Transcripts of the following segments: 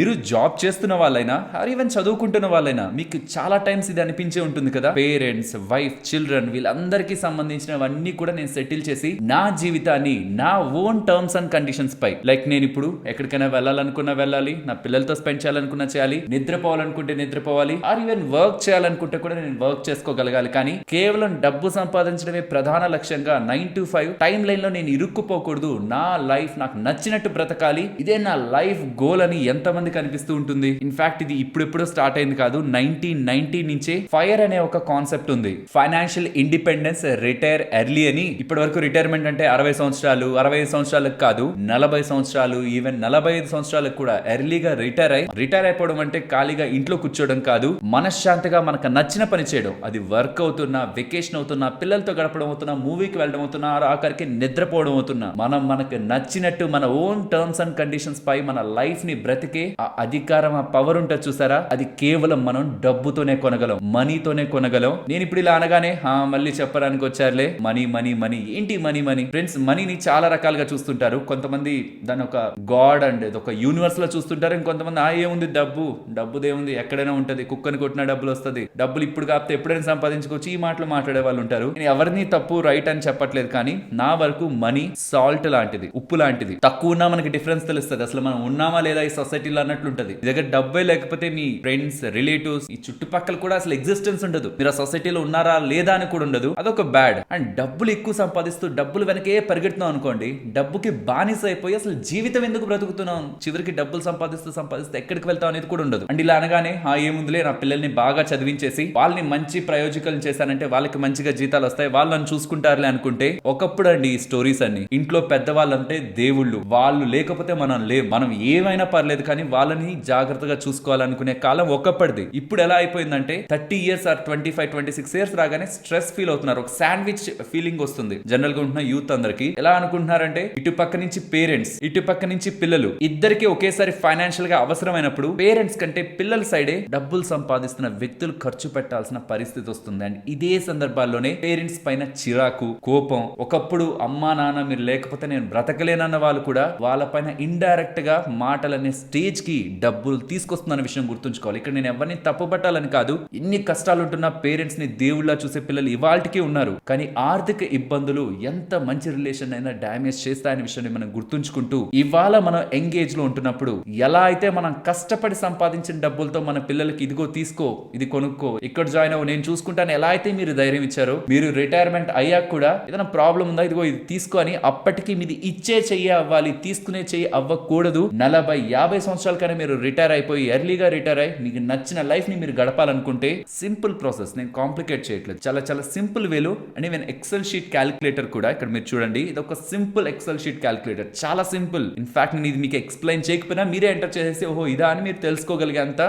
మీరు జాబ్ చేస్తున్న వాళ్ళైనా ఆర్ ఈవెన్ చదువుకుంటున్న వాళ్ళైనా మీకు చాలా టైమ్స్ ఇది అనిపించే ఉంటుంది కదా, పేరెంట్స్, వైఫ్, చిల్డ్రన్ వీళ్ళందరికీ సంబంధించినవన్నీ కూడా నేను సెటిల్ చేసి నా జీవితాన్ని నా ఓన్ టర్మ్స్ అండ్ కండిషన్స్ పై, లైక్ నేను ఇప్పుడు ఎక్కడికైనా వెళ్ళాలనుకున్నా వెళ్ళాలి, నా పిల్లలతో స్పెండ్ చేయాలనుకున్నా చేయాలి, నిద్రపోవాలనుకుంటే నిద్రపోవాలి, ఆర్ ఈవెన్ వర్క్ చేయాలనుకుంటే కూడా నేను వర్క్ చేసుకోగలగాలి. కానీ కేవలం డబ్బు సంపాదించడమే ప్రధాన లక్ష్యంగా 9 to 5 టైం లైన్ లో నేను ఇరుక్కుపోకూడదు, నా లైఫ్ నాకు నచ్చినట్టు బ్రతకాలి, ఇదే నా లైఫ్ గోల్ అని ఎంతమంది కనిపిస్తూ ఉంటుంది. ఇన్ఫాక్ట్ ఇది ఇప్పుడెప్పుడో స్టార్ట్ అయింది కాదు, 1990 నుంచే ఫైర్ అనే ఒక కాన్సెప్ట్ ఉంది. ఫైనాన్షియల్ ఇండిపెండెన్స్, రిటైర్ ఎర్లీ అని. ఇప్పటి వరకు రిటైర్మెంట్ అంటే 60 సంవత్సరాలు, 65 సంవత్సరాలకు కాదు, 40 సంవత్సరాలు, ఈవెన్ 45 సంవత్సరాలకు కూడా ఎర్లీగా రిటైర్ అయిపోవడం అంటే ఖాళీగా ఇంట్లో కూర్చోవడం కాదు, మనశ్శాంతిగా మనకు నచ్చిన పని చేయడం. అది వర్క్ అవుతున్నా, వెకేషన్ అవుతున్నా, పిల్లలతో గడపడం అవుతున్నా, మూవీకి వెళ్ళడం అవుతున్నా, ఆఖరికి నిద్రపోవడం అవుతున్నా, మనకు నచ్చినట్టు మన ఓన్ టర్మ్స్ అండ్ కండిషన్స్ పై మన లైఫ్ ని బ్రతికే ఆ అధికారం, ఆ పవర్ ఉంటుంది చూసారా, అది కేవలం మనం డబ్బుతోనే కొనగలం, మనీతోనే కొనగలం. నేను ఇప్పుడు ఇలా అనగానే మళ్ళీ చెప్పడానికి వచ్చారులే మనీ మనీ మనీ, ఏంటి మనీ మనీ? ఫ్రెండ్స్, మనీని చాలా రకాలుగా చూస్తుంటారు. కొంతమంది దాని ఒక గాడ్ అండ్ ఒక యూనివర్స్ లో చూస్తుంటారు. ఇంకొంతమంది ఏముంది డబ్బుదేముంది, ఎక్కడైనా ఉంటది, కుక్కని కొట్టిన డబ్బులు వస్తుంది, డబ్బులు ఇప్పుడు కాకపోతే ఎప్పుడైనా సంపాదించుకోవచ్చు, ఈ మాటలు మాట్లాడే వాళ్ళు ఉంటారు. నేను ఎవరిని తప్పు రైట్ అని చెప్పట్లేదు, కానీ నా వరకు మనీ సాల్ట్ లాంటిది, ఉప్పు లాంటిది. తక్కువ ఉన్నా మనకి డిఫరెన్స్ తెలుస్తుంది, అసలు మనం ఉన్నామా లేదా ఈ సొసైటీలో అన్నట్లుంటది. మీ దగ్గర డబ్బే లేకపోతే మీ ఫ్రెండ్స్, రిలేటివ్స్, ఈ చుట్టుపక్కల కూడా అసలు ఎగ్జిస్టెన్స్ ఉండదు, మీరు ఆ సొసైటీలో ఉన్నారా లేదా అని కూడా ఉండదు. అదొక బ్యాడ్. అండ్ డబ్బులు ఎక్కువ సంపాదిస్తూ డబ్బులు వెనకే పరిగెడుతున్నాం అనుకోండి, డబ్బుకి బానిస అయిపోయి అసలు జీవితం ఎందుకు బ్రతుకుతున్నాం, చివరికి డబ్బులు సంపాదిస్తూ ఎక్కడికి వెళ్తాం అనేది కూడా ఉండదు. అండ్ ఇలా అనగానే ఏముందిలే, నా పిల్లల్ని బాగా చదివించేసి వాళ్ళని మంచి ప్రయోజకులు చేశానంటే వాళ్ళకి మంచిగా జీతాలు వస్తాయి, వాళ్ళు నన్ను చూసుకుంటారులే అనుకుంటే, ఒకప్పుడు అండి ఈ స్టోరీస్ అన్ని, ఇంట్లో పెద్దవాళ్ళంటే దేవుళ్ళు, వాళ్ళు లేకపోతే మనం లేం, మనం ఏమైనా పర్లేదు కానీ వాళ్ళని జాగ్రత్తగా చూసుకోవాలనుకునే కాలం ఒకప్పటిది. ఇప్పుడు ఎలా అయిపోయిందంటే 30 years ఆర్ 25, 26 years రాగానే స్ట్రెస్ ఫీల్ అవుతున్నారు, ఒక శాండ్విచ్ ఫీలింగ్ వస్తుంది జనరల్ గా ఉంటున్న యూత్ అందరికి. ఎలా అనుకుంటున్నారంటే ఇటు పక్క నుంచి పేరెంట్స్, ఇటు పక్క నుంచి పిల్లలు, ఇద్దరికి ఒకేసారి ఫైనాన్షియల్ గా అవసరమైనప్పుడు పేరెంట్స్ కంటే పిల్లల సైడే డబ్బులు సంపాదిస్తున్న వ్యక్తులు ఖర్చు పెట్టాల్సిన పరిస్థితి వస్తుంది. అండ్ ఇదే సందర్భాల్లోనే పేరెంట్స్ పైన చిరాకు, కోపం, ఒకప్పుడు అమ్మా నాన్న మీరు లేకపోతే నేను బ్రతకలేనన్న వాళ్ళు కూడా వాళ్ళ పైన ఇండైరెక్ట్ గా మాటలనే స్టేజ్ కి డబ్బులు తీసుకొస్తున్న విషయం గుర్తుంచుకోవాలి. ఇక్కడ నేను ఎవరిని తప్పుపట్టాలని కాదు, ఎన్ని కష్టాలు ఉంటున్న పేరెంట్స్ ని దేవుళ్ళ చూసే పిల్లలు ఇవాళకి ఉన్నారు. కానీ ఆర్థిక ఇబ్బందులు ఎంత మంచి రిలేషన్ అయినా డ్యామేజ్ చేస్తాయనే విషయాన్ని మనం గుర్తుంచుకుంటూ, ఇవాళ మనం ఎంగేజ్ లో ఉంటున్నప్పుడు ఎలా అయితే మనం కష్టపడి సంపాదించిన డబ్బులతో మన పిల్లలకి ఇదిగో తీసుకో, ఇది కొనుక్కో, ఇక్కడ జాయిన్ అవ్వు, నేను చూసుకుంటాను ఎలా అయితే మీరు ధైర్యం ఇచ్చారో, మీరు రిటైర్మెంట్ అయ్యాక కూడా ఏదైనా ప్రాబ్లం ఉందా, ఇదిగో ఇది తీసుకో అని అప్పటికి మీది ఇచ్చే చెయ్యి అవ్వాలి, తీసుకునే చెయ్యి అవ్వకూడదు. 40-50 సంవత్సరాలకైనా మీరు రిటైర్ అయిపోయి ఎర్లీగా రిటైర్ అయ్యి మీకు నచ్చిన లైఫ్ ని మీరు గడపాలనుకుంటే సింపుల్ ప్రాసెస్, నేను కాంప్లికేట్ చేయట్లేదు, చాలా చాలా సింపుల్ వేలో. And even excel sheet calculator కూడా ఇక్కడ మీరు చూడండి, ఇది ఒక సింపుల్ ఎక్సెల్ షీట్ క్యాలిక్యులేటర్, చాలా సింపుల్. ఇన్ఫాక్ట్ నేను ఇది మీకు ఎక్స్ప్లెయిన్ చేయకపోయినా మీరే ఎంటర్ చేసేసి ఓహో ఇదా అని మీరు తెలుసుకోగలిగేంత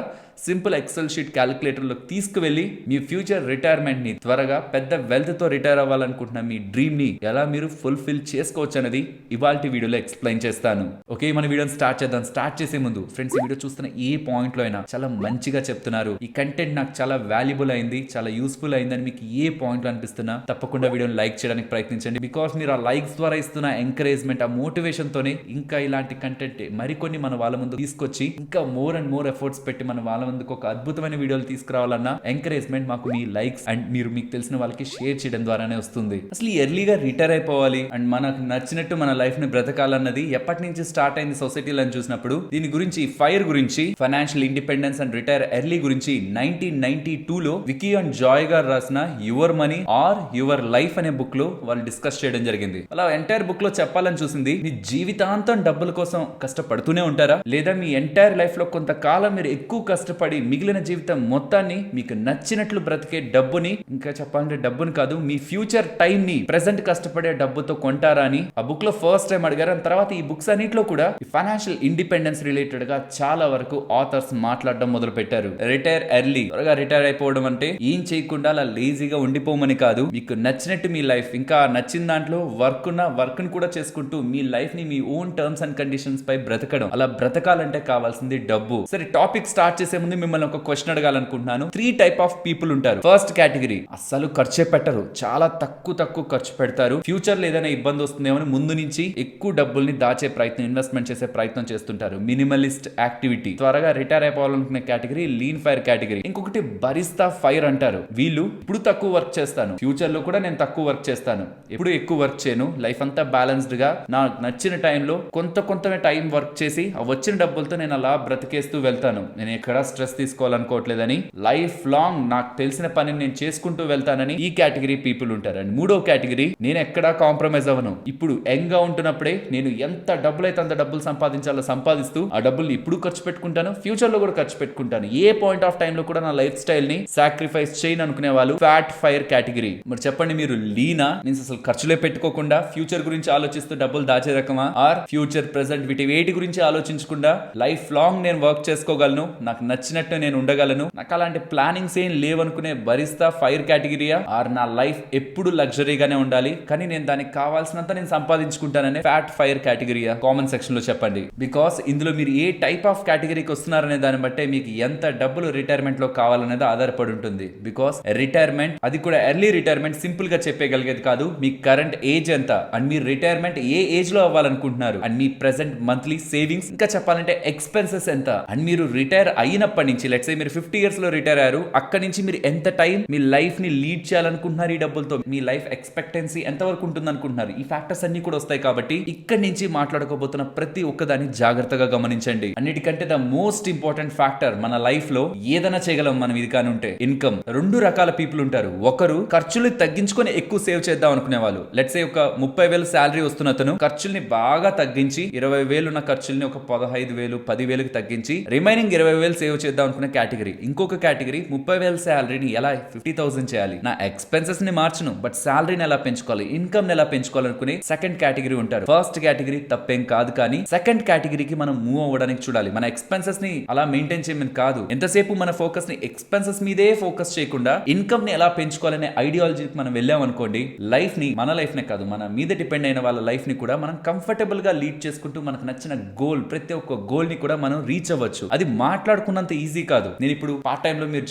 సింపుల్ ఎక్సెల్ షీట్ క్యాలిక్యులేటర్ లో తీసుకువెళ్ళి మీ ఫ్యూచర్ రిటైర్మెంట్ ని త్వరగా పెద్ద వెల్త్ తో రిటైర్ అవ్వాలనుకుంటున్న మీ డ్రీమ్ ని ఎలా మీరు ఫుల్ఫిల్ చేసుకోవచ్చు అనేది ఇవాల్టి వీడియోలో ఎక్స్ప్లెయిన్ చేస్తాను. ఓకే, మన వీడియోని స్టార్ట్ చేద్దాం. స్టార్ట్ చేసే ముందు ఫ్రెండ్స్, ఈ వీడియో చూస్తున్న ఏ పాయింట్ లో అయినా చాలా మంచిగా చెప్తున్నారు, ఈ కంటెంట్ నాకు చాలా వాల్యుబుల్ అయింది, చాలా యూస్ఫుల్ అయిందని మీకు ఏ పాయింట్ లో అనిపిస్తున్నా తప్పకుండా వీడియోని లైక్ చేయడానికి ప్రయత్నించండి. బికాస్ మీరు ఆ లైక్స్ ద్వారా ఇస్తున్న ఎంకరేజ్మెంట్, ఆ మోటివేషన్ తోనే ఇంకా ఇలాంటి కంటెంట్ మరికొన్ని మన వాళ్ళ ముందు తీసుకొచ్చి ఇంకా మోర్ అండ్ మోర్ ఎఫర్ట్స్ పెట్టి మన వాళ్ళ ముందుకు ఒక అద్భుతమైన వీడియోలు తీసుకురావాలన్నా ఎంకరేజ్మెంట్ మాకు మీ లైక్స్ అండ్ మీరు మీకు తెలిసిన వాళ్ళకి షేర్ చేయడం ద్వారానే వస్తుంది. అసలు ఎర్లీగా రిటైర్ అయిపోవాలి అండ్ మనకు నచ్చినట్టు మన లైఫ్ ని బ్రతకాలన్నది ఎప్పటి నుంచి స్టార్ట్ అయింది సొసైటీలో అని చూసినప్పుడు, దీని గురించి ఫైర్ గురించి, financial independence and retire early గురించి 1992లో వికీ అండ్ జాయ్ గారు రాసిన your money are your life అనే బుక్ లో వాళ్ళు డిస్కస్ చేయడం జరిగింది. అలా ఎంటైర్ బుక్ లో చెప్పాలని చూసింది, మీ జీవితాంతం డబ్బుల కోసం కష్టపడుతూనే ఉంటారా, లేదా మీ ఎంటైర్ లైఫ్ లో కొంతకాలం మీరు ఎక్కువ కష్టపడి మిగిలిన జీవితం మొత్తాన్ని మీకు నచ్చినట్లు బ్రతికే డబ్బుని, ఇంకా చెప్పాలంటే డబ్బుని కాదు మీ ఫ్యూచర్ టైం ని ప్రెసెంట్ కష్టపడే డబ్బుతో కొంటారా అని ఆ బుక్ లో ఫస్ట్ టైం అడిగారు. తర్వాత ఈ బుక్స్ అన్నిట్లో కూడా ఫైనాన్షియల్ ఇండిపెండెన్స్ రిలేటెడ్ గా చాలా వరకు ఆథర్స్ మాట్లాడడం మొదలు పెట్టారు. రిటైర్ ఎర్లీ, త్వరగా రిటైర్ అయిపోవడం అంటే ఏం చేయకుండా అలా లేజీగా ఉండిపోమని కాదు, మీకు నచ్చినట్టు మీ లైఫ్, ఇంకా నచ్చిన దాంట్లో వర్క్ ని కూడా చేసుకుంటూ మీ లైఫ్ ని మీ ఓన్ టర్మ్స్ అండ్ కండిషన్స్ పై బ్రతకడం. అలా బ్రతకాలంటే కావాల్సింది డబ్బు. సరే, టాపిక్ స్టార్ట్ చేసే ముందు మిమ్మల్ని ఒక క్వశ్చన్ అడగాలనుకుంటున్నాను. 3 టైప్ ఆఫ్ పీపుల్ ఉంటారు. ఫస్ట్ కేటగిరీ అస్సలు ఖర్చే పెట్టరు, చాలా తక్కువ ఖర్చు పెడతారు. ఫ్యూచర్ లో ఏదైనా ఇబ్బంది వస్తుందేమో ముందు నుంచి ఎక్కువ డబ్బుల్ని దాచే ప్రయత్నం, ఇన్వెస్ట్మెంట్ చేసే ప్రయత్నం చేస్తుంటారు. మినిమలిస్ట్ యాక్టివిటీ, త్వరగా రిటైర్ అయిపోవాలనుకునే కేటగిరీ లీన్ ఫైర్ కేటగిరీ. ఇంకొకటి బరిస్తా ఫైర్ అంటారు. వీళ్ళు ఇప్పుడు తక్కువ వర్క్ చేస్తాను, ఫ్యూచర్ లో కూడా నేను తక్కువ వర్క్ చేస్తాను, ఎప్పుడు ఎక్కువ వర్క్ చేయను, లైఫ్ అంతా బ్యాలెన్స్డ్ గా నాకు నచ్చిన టైంలో కొంత టైం వర్క్ చేసి ఆ వచ్చిన డబ్బులతో నేను అలా బ్రతికేస్తూ వెళ్తాను, నేను ఎక్కడ స్ట్రెస్ తీసుకోవాలనుకోవట్లేదని, లైఫ్ లాంగ్ నాకు తెలిసిన పనిని నేను చేసుకుంటూ వెళ్తానని ఈ కేటగిరీ పీపుల్ ఉంటారు. అండ్ మూడో కేటగిరీ నేను ఎక్కడా కాంప్రమైజ్ అవ్వను, ఇప్పుడు యంగ్ గా ఉంటున్నప్పుడే నేను ఎంత డబ్బులు అయితే అంత డబ్బులు సంపాదించాలో సంపాదిస్తూ ఆ డబ్బులు ఇప్పుడు ఖర్చు పెట్టుకుంటాను, ఫ్యూచర్ లో కూడా ఖర్చు పెట్టుకుంటాను, ఏ పాయింట్ ఆఫ్ టైం లో కూడా నా లైఫ్ స్టైల్ ని సాక్రిఫైస్ చేయను అనుకునే వాళ్ళు ఫ్యాట్ ఫైర్ కేటగిరీ. మరి చెప్పండి, మీరు లీనా మీన్స్ అసలు ఖర్చులే పెట్టుకోకుండా ఫ్యూచర్ గురించి ఆలోచిస్తూ డబ్బులు దాచే రకమా, ఆర్ ఫ్యూచర్ ప్రెసెంట్ వేటి గురించి ఆలోచించకుండా లైఫ్ లాంగ్ నేను వర్క్ చేసుకోగలను, నాకు నచ్చినట్టు నేను ఉండగలను, నాకు అలాంటి ప్లానింగ్స్ ఏం లేవనుకునే బరిస్తా ఫైర్ కేటగిరీయా, ఆర్ నా లైఫ్ ఎప్పుడు లగ్జరీగానే ఉండాలి కానీ నేను దానికి కావాల్సినంత నేను సంపాదించుకుంటాననే ఫ్యాట్ ఫైర్ కేటగిరీయా? కామెంట్ సెక్షన్ లో చెప్పండి. బికాస్ ఇందులో మీరు ఏ టైప్ ఆఫ్ కేటగిరీకి వస్తున్నారనే దాన్ని బట్టే మీకు ఎంత డబ్బులు రిటైర్మెంట్ లో కావాలనేది ఆధారపడి ఉంటుంది. బికాస్ రిటైర్మెంట్, అది కూడా ఎర్లీ రిటైర్మెంట్ సింపుల్ గా చెప్పగలిగేది కాదు. మీ కరెంట్ ఏజ్ ఎంత అండ్ మీరు రిటైర్మెంట్ ఏ ఏజ్ లో అవ్వాలనుకుంటున్నారు అండ్ మీ ప్రెసెంట్ మంత్లీ సేవింగ్స్, ఇంకా చెప్పాలంటే ఎక్స్పెన్సెస్ ఎంత, అండ్ మీరు రిటైర్ అయినప్పటి నుంచి లెట్స్ సే మీరు 50 years లో రిటైర్ అయ్యారు, అక్కడి నుంచి మీరు ఎంత టైం మీ లైఫ్ ని లీడ్ చేయాలనుకుంటున్నారు, ఈ డబ్బులతో మీ లైఫ్ ఎక్స్పెక్టెన్సీ ఎంత వరకు ఉంటుంది అనుకుంటున్నారు, ఈ ఫ్యాక్టర్స్ అన్ని కూడా వస్తాయి. కాబట్టి ఇక్కడి నుంచి మాట్లాడుకోబోతున్న ప్రతి ఒక్కదాన్ని జాగ్రత్తగా గమనించండి. అన్నిటికంటే ద మోస్ట్ ఇంపార్టెంట్ ఫ్యాక్టర్ మన లైఫ్ లో ఏదైనా చేయగలం మనం ఇది కానుంటే ఇన్కమ్. 2 రకాల పీపుల్ ఉంటారు. ఒకరు ఖర్చులు తగ్గించుకొని ఎక్కువ సేవ్ చేద్దాం అనుకునే వాళ్ళు. లెట్స్ సే ఒక 30,000 శాలరీ వస్తున్న అతను ఖర్చుల్ని బాగా తగ్గించి 20,000 ఉన్న ఖర్చుల్ని ఒక 15,000 10,000కి తగ్గించి రిమైనింగ్ 20,000 సేవ్ చేద్దాం అనుకునే కేటగిరీ. ఇంకొక కేటగిరీ 30,000 శాలరీని ఎలా 50,000 చేయాలి, నా ఎక్స్పెన్సెస్ ని మార్చను బట్ శాలరీని ఎలా పెంచుకోవాలి, ఇన్కమ్ ని ఎలా పెంచుకోవాలనుకునే సెకండ్ కేటగిరీ ఉంటారు. ఫస్ట్ కేటగిరీ తప్పేం కాదు, కానీ సెకండ్ కేటగిరీకి మనం మూవ్ అవ్వడానికి చూడాలి. మన ఎక్స్పెన్సెస్ ని అలా మెయింటైన్ చేయమని కాదు, ఎంతసేపు మన ఫోకస్ ని ఎక్స్పెన్సెస్ మీదే ఫోకస్ చేయకుండా ఇన్కమ్ ని ఎలా పెంచుకోవాలనే ఐడియాలజీకి మనం వెళ్ళాం అనుకోండి, లైఫ్ ని, మన లైఫ్ నే కాదు మన మీద డిపెండ్ అయిన వాళ్ళ లైఫ్ ని కూడా మనం కంఫర్టబుల్ గా లీడ్ చేసుకుంటూ మనకు నచ్చిన గోల్, ప్రతి ఒక్క గోల్ ని కూడా మనం రీచ్ అవ్వచ్చు. అది మాట్లాడుకున్నంత ఈజీ కాదు. నేను ఇప్పుడు పార్ట్ టైం లో మీరు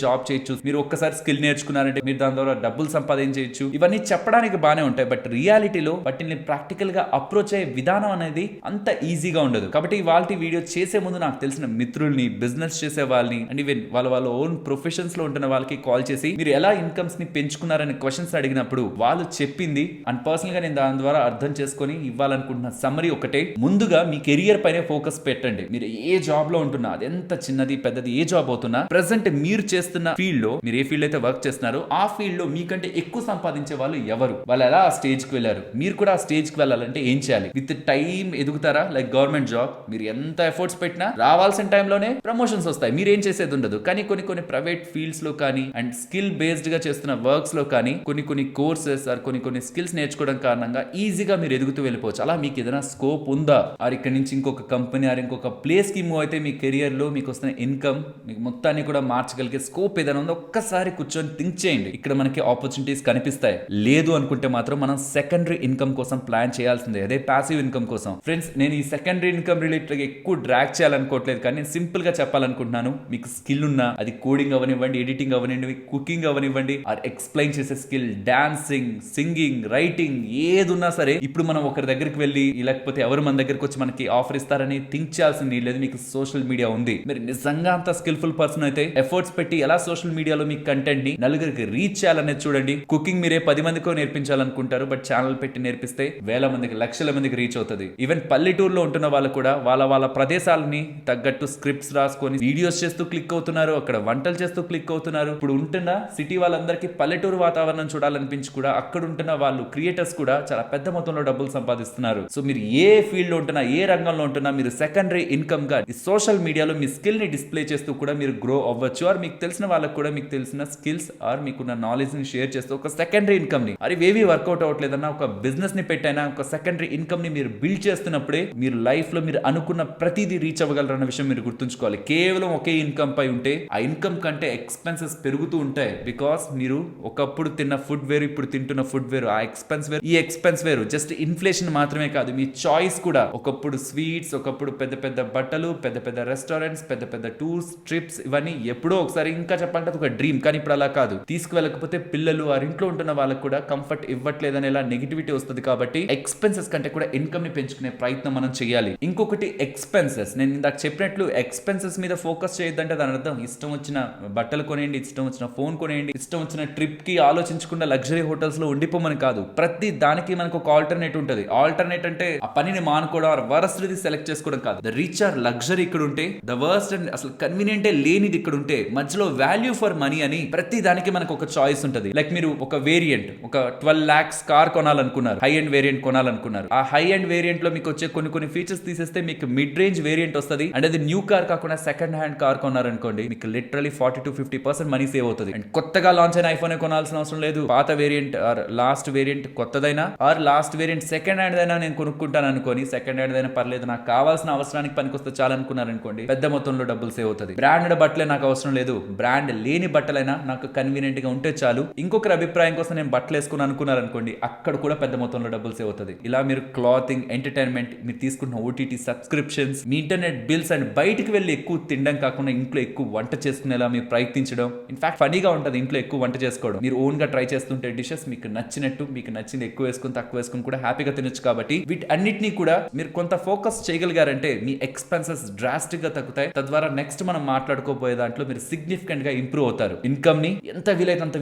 జాబ్ చేయొచ్చు, మీరు ఒక్కసారి స్కిల్ నేర్చుకున్నారంటే మీరు దాని ద్వారా డబ్బులు సంపాదించవచ్చు, ఇవన్నీ చెప్పడానికి బానే ఉంటాయి. బట్ రియాలిటీలో వాటిని ప్రాక్టికల్ గా అప్రోచ్ అయ్యే విధానం అనేది అంత ఈజీగా ఉండదు. కాబట్టి వాళ్ళ వీడియో చేసే ముందు నాకు తెలిసిన మిత్రుల్ని, బిజినెస్ చేసే వాళ్ళని అండ్ ఈవెన్ వాళ్ళ ఓన్ ప్రొఫెషన్స్ లో ఉంటున్న వాళ్ళకి కాల్ చేసి మీరు ఎలా ఇన్కమ్స్ ని పెంచుకున్నారనే క్వశ్చన్స్ అడిగినప్పుడు వాళ్ళు చెప్పింది అండ్ పర్సనల్ గా నేను దాని ద్వారా అర్థం చేసుకొని ఇవ్వాలనుకుంటున్న సమ్మరీ ఒకటే, ముందుగా మీ కెరియర్ పైన ఫోకస్ పెట్టండి. మీరు ఏ జాబ్ లో ఉంటున్నా, అది ఎంత చిన్నది పెద్దది ఏ జాబ్ అవుతున్నా, ప్రెసెంట్ మీరు చేస్తున్న ఫీల్డ్ లో, మీరు ఏ ఫీల్డ్ అయితే వర్క్ చేస్తున్నారో ఆ ఫీల్డ్ లో మీకంటే ఎక్కువ సంపాదించే వాళ్ళు ఎవరు, వాళ్ళు ఎలా ఆ స్టేజ్ కి వెళ్ళారు, మీరు కూడా ఆ స్టేజ్ కి వెళ్ళాలంటే ఏం చేయాలి, విత్ టైం ఎదుగుతారా? లైక్ గవర్నమెంట్ జాబ్, మీరు ఎంత ఎఫర్ట్స్ పెట్టినా రావాల్సిన టైంలోనే ప్రమోషన్స్ వస్తాయి, మీరేం చేసేది ఉండదు. కానీ కొన్ని ప్రైవేట్ ఫీల్డ్స్ లో కానీ అండ్ స్కిల్ బేస్డ్ గా చేస్తున్న వర్క్స్ లో కానీ కొన్ని కోర్సెస్ ఆర్ కొన్ని స్కిల్స్ నేర్చుకోవడం కారణంగా ఈజీగా మీరు ఎదుగుతూ వెళ్ళిపోవచ్చు. అలా మీకు ఏదైనా స్కోప్ ఉందా, ఆర్ ఇక్కడ నుంచి ఇంకొక కంపెనీ ఆర్ ఇంకొక ప్లేస్ కి మూవ్ అయితే మీ కెరియర్ లో మీకు వస్తున్న ఇన్కమ్ మీకు మొత్తాన్ని కూడా మార్చగలిగే స్కోప్ ఏదైనా ఉందో ఒక్కసారి కూర్చొని థింక్ చేయండి. ఇక్కడ మనకి ఆపర్చునిటీస్ కనిపిస్తాయి. లేదు అనుకుంటే మాత్రం మనం సెకండరీ ఇన్కమ్ కోసం ప్లాన్ చేయాల్సిందే, అదే ప్యాసివ్ ఇన్కమ్ కోసం. ఫ్రెండ్స్, నేను ఈ సెకండరీ ఇన్కమ్ రిలేటెడ్ ఎక్కువ డ్రాగ్ చేయాలనుకోవట్లేదు, కానీ నేను సింపుల్ గా చెప్పాలనుకుంటున్నాను. మీకు స్కిల్ ఉన్నా, అది కోడింగ్ అవనివ్వండి, ఎడిటింగ్ అవనివ్వండి, కుకింగ్ అవనివ్వండి, ఆర్ ఎక్స్ప్లెయిన్ చేసే స్కిల్, డాన్సింగ్, సింగింగ్, రైటింగ్, ఏది ఉన్నా సరే ఇప్పుడు మనం ఒకరి దగ్గరికి వెళ్ళి లేకపోతే ఎవరు మన దగ్గరికి వచ్చి మనకి ఆఫర్ ఇస్తారని థింక్ చేయాల్సిన నీడ్ లేదు. మీకు సోషల్ మీడియా ఉంది. మీరు నిజంగా అంత స్కిల్ఫుల్ పర్సన్ అయితే ఎఫర్ట్స్ పెట్టి ఎలా సోషల్ మీడియాలో మీ కంటెంట్ ని నలుగురికి రీచ్ చేయాలనేది చూడండి. కుకింగ్ మీరే 10 మందికో నేర్పించాలనుకుంటారు, బట్ ఛానల్ పెట్టి నేర్పిస్తే వేల మందికి, లక్షల మందికి రీచ్ అవుతుంది. ఈవెన్ పల్లెటూరులో ఉంటున్న వాళ్ళు కూడా వాళ్ళ ప్రదేశాలని తగ్గట్టు స్క్రిప్ట్స్ రాసుకొని వీడియోస్ చేస్తూ క్లిక్ అవుతున్నారు, అక్కడ వంటలు చేస్తూ క్లిక్ అవుతున్నారు. ఇప్పుడు ఉంటున్న సిటీ వాళ్ళందరికీ పల్లెటూరు వాతావరణం చూడాలనిపించి కూడా అక్కడ ఉంటున్న వాళ్ళు క్రియేటర్స్ కూడా చాలా పెద్ద మొత్తంలో డబ్బులు సంపాదిస్తున్నారు. సో మీరు ఏ ఫీల్డ్ లో ఉంటున్నా, ఏ రంగంలో ఉంటున్నా, మీరు సెకండరీ ఇన్కమ్ గా ఈ సోషల్ మీడియాలో మీ స్కిల్ ని డిస్ప్లే చేస్తూ కూడా మీరు గ్రో అవ్వచ్చు. ఆర్ మీకు తెలిసిన వాళ్ళకి కూడా మీకు తెలిసిన స్కిల్స్ ఆర్ మీకున్న నాలెడ్జ్ ని షేర్ చేస్తూ ఒక సెకండరీ ఇన్కమ్ ని, అరే ఇవేవి వర్కౌట్ అవ్వట్లేదన్నా ఒక బిజినెస్ ని పెట్టైనా ఒక సెకండరీ ఇన్కమ్ ని మీరు బిల్డ్ చేస్తున్నప్పుడే మీరు లైఫ్ లో మీరు అనుకున్న ప్రతిదీ రీచ్ అవ్వగలరు అన్న విషయం మీరు గుర్తుంచుకోవాలి. కేవలం ఒకే ఇన్కమ్ పై ఉంటే ఆ ఇన్కమ్ కంటే ఎక్స్పెన్సెస్ పెరుగుతూ ఉంటాయి. బికాస్ మీరు ఒకప్పుడు తిన్న ఫుడ్ వేరు, ఇప్పుడు తింటున్న ఫుడ్ వేరు, ఆ ఎక్స్పెన్స్ వేరు, ఈ ఎక్స్పెన్స్ వేరు. జస్ట్ ఇన్ఫ్లేషన్ మాత్రమే కాదు, మీ చాయిస్ కూడా. ఒకప్పుడు స్వీట్స్, ఒకప్పుడు పెద్ద పెద్ద బట్టలు, పెద్ద పెద్ద రెస్టారెంట్స్, పెద్ద పెద్ద టూర్స్, క్రూజ్ ట్రిప్స్ ఇవన్నీ ఎప్పుడో ఒకసారి, ఇంకా చెప్పాలంటే ఒక డ్రీమ్. కానీ ఇప్పుడు అలా కాదు. తీసుకువెళ్ళకపోతే పిల్లలు ఆ ఇంట్లో ఉంటున్న వాళ్ళకి కూడా కంఫర్ట్ ఇవ్వట్లేదని ఇలా నెగిటివిటీ వస్తుంది. కాబట్టి ఎక్స్పెన్సెస్ కంటే కూడా ఇన్కమ్ ని పెంచుకునే ప్రయత్నం మనం చేయాలి. ఇంకొకటి ఎక్స్పెన్సెస్. నేను ఇందాక చెప్పినట్లు ఎక్స్పెన్సెస్ మీద ఫోకస్ చేయొద్దంటే దాని అర్థం ఇష్టం వచ్చిన బట్టలు కొనేయండి, ఇష్టం వచ్చిన ఫోన్ కొనేయండి, ఇష్టం వచ్చిన ట్రిప్ కి ఆలోచించకుండా లగ్జరీ హోటల్స్ లో ఉండిపోమని కాదు. ప్రతి దానికి మనకు ఒక ఆల్టర్నేట్ ఉంటుంది. ఆల్టర్నేట్ అంటే ఆ పనిని మానుకోవడం, వరస్ట్ ది సెలెక్ట్ చేసుకోవడం కాదు. ద రిచ్ ఆర్ లగ్జరీ ఇక్కడ ఉంటే, ద వర్స్ట్ అండ్ అసలు కన్వీనియంటే లేనిది ఇక్కడ ఉంటే, మధ్యలో వాల్యూ ఫర్ మనీ అని ప్రతి దానికి మనకు ఒక చాయిస్ ఉంటుంది. లైక్ మీరు ఒక వేరియంట్, ఒక 12 lakhs కార్ కొనాలనుకున్నారు, హై అండ్ వేరియంట్ కొనాలనుకున్నారు. ఆ హై అండ్ వేరియంట్ లో మీకు వచ్చే కొన్ని ఫీచర్స్ తీసేస్తే మీకు మిడ్ రేంజ్ వేరియంట్ వస్తుంది. అండ్ అది న్యూ కార్ కాకుండా సెకండ్ హ్యాండ్ కార్ కొన్నారనుకోండి, మీకు లిటరలీ 40 to 50% మనీ సేవ్ అవుతుంది. అండ్ కొత్తగా లాంచ్ అయిన ఐఫోన్ కొనాల్సిన అవసరం లేదు. పాత వేరియంట్ ఆర్ లాస్ట్ వేరియంట్ కొత్తదైనా or last variant second hand అయినా నేను కొనుక్కుంటాను అనుకోని, సెకండ్ హ్యాండ్ అయినా పర్లేదు, నాకు కావాల్సిన అవసరానికి పనికొస్తే చాలా అనుకున్నారనుకోండి, పెద్ద మొత్తంలో డబ్బులు సేవ్ అవుతుంది. బ్రాండెడ్ బట్టలే నాకు అవసరం లేదు, బ్రాండ్ లేని బట్టలైనా నాకు కన్వీనియంట్ గా ఉంటే చాలు, ఇంకొకరి అభిప్రాయం కోసం నేను బట్టలు వేసుకుని అనుకున్నారనుకోండి, అక్కడ కూడా పెద్ద మొత్తంలో డబ్బులు సేవ్ అవుతుంది. ఇలా మీరు క్లాతింగ్, ఎంటర్టైన్మెంట్, మీరు తీసుకున్న OTT subscriptions, me internet bills and బయటికి వెళ్ళి ఎక్కువ తినడం కాకుండా ఇంట్లో ఎక్కువ వంట చేసుకునేలా మీరు ప్రయత్నించడం. ఇన్ఫాక్ట్ ఫనీగా ఉంటుంది ఇంట్లో ఎక్కువ వంట చేసుకోవడం. మీరు ఓన్ గా ట్రై చేస్తుంటే డిషెస్ మీకు నచ్చినట్టు, మీకు నచ్చింది ఎక్కువ వేసుకుని తక్కువ వేసుకుని కూడా హ్యాపీగా తినొచ్చు. కాబట్టి వీటన్నిటినీ కూడా మీరు కొంత ఫోకస్ చేయగలిగారంటే మీ ఎక్స్పెన్సెస్ డ్రాస్టిక్ గా తగ్గుతాయి. తద్వారా నెక్స్ట్ మనం మాట్లాడుకోబోయే దాంట్లో మీరు సిగ్నిఫికెంట్ గా ఇంప్రూవ్ అవుతారు. ఇన్కమ్ ని ఎంత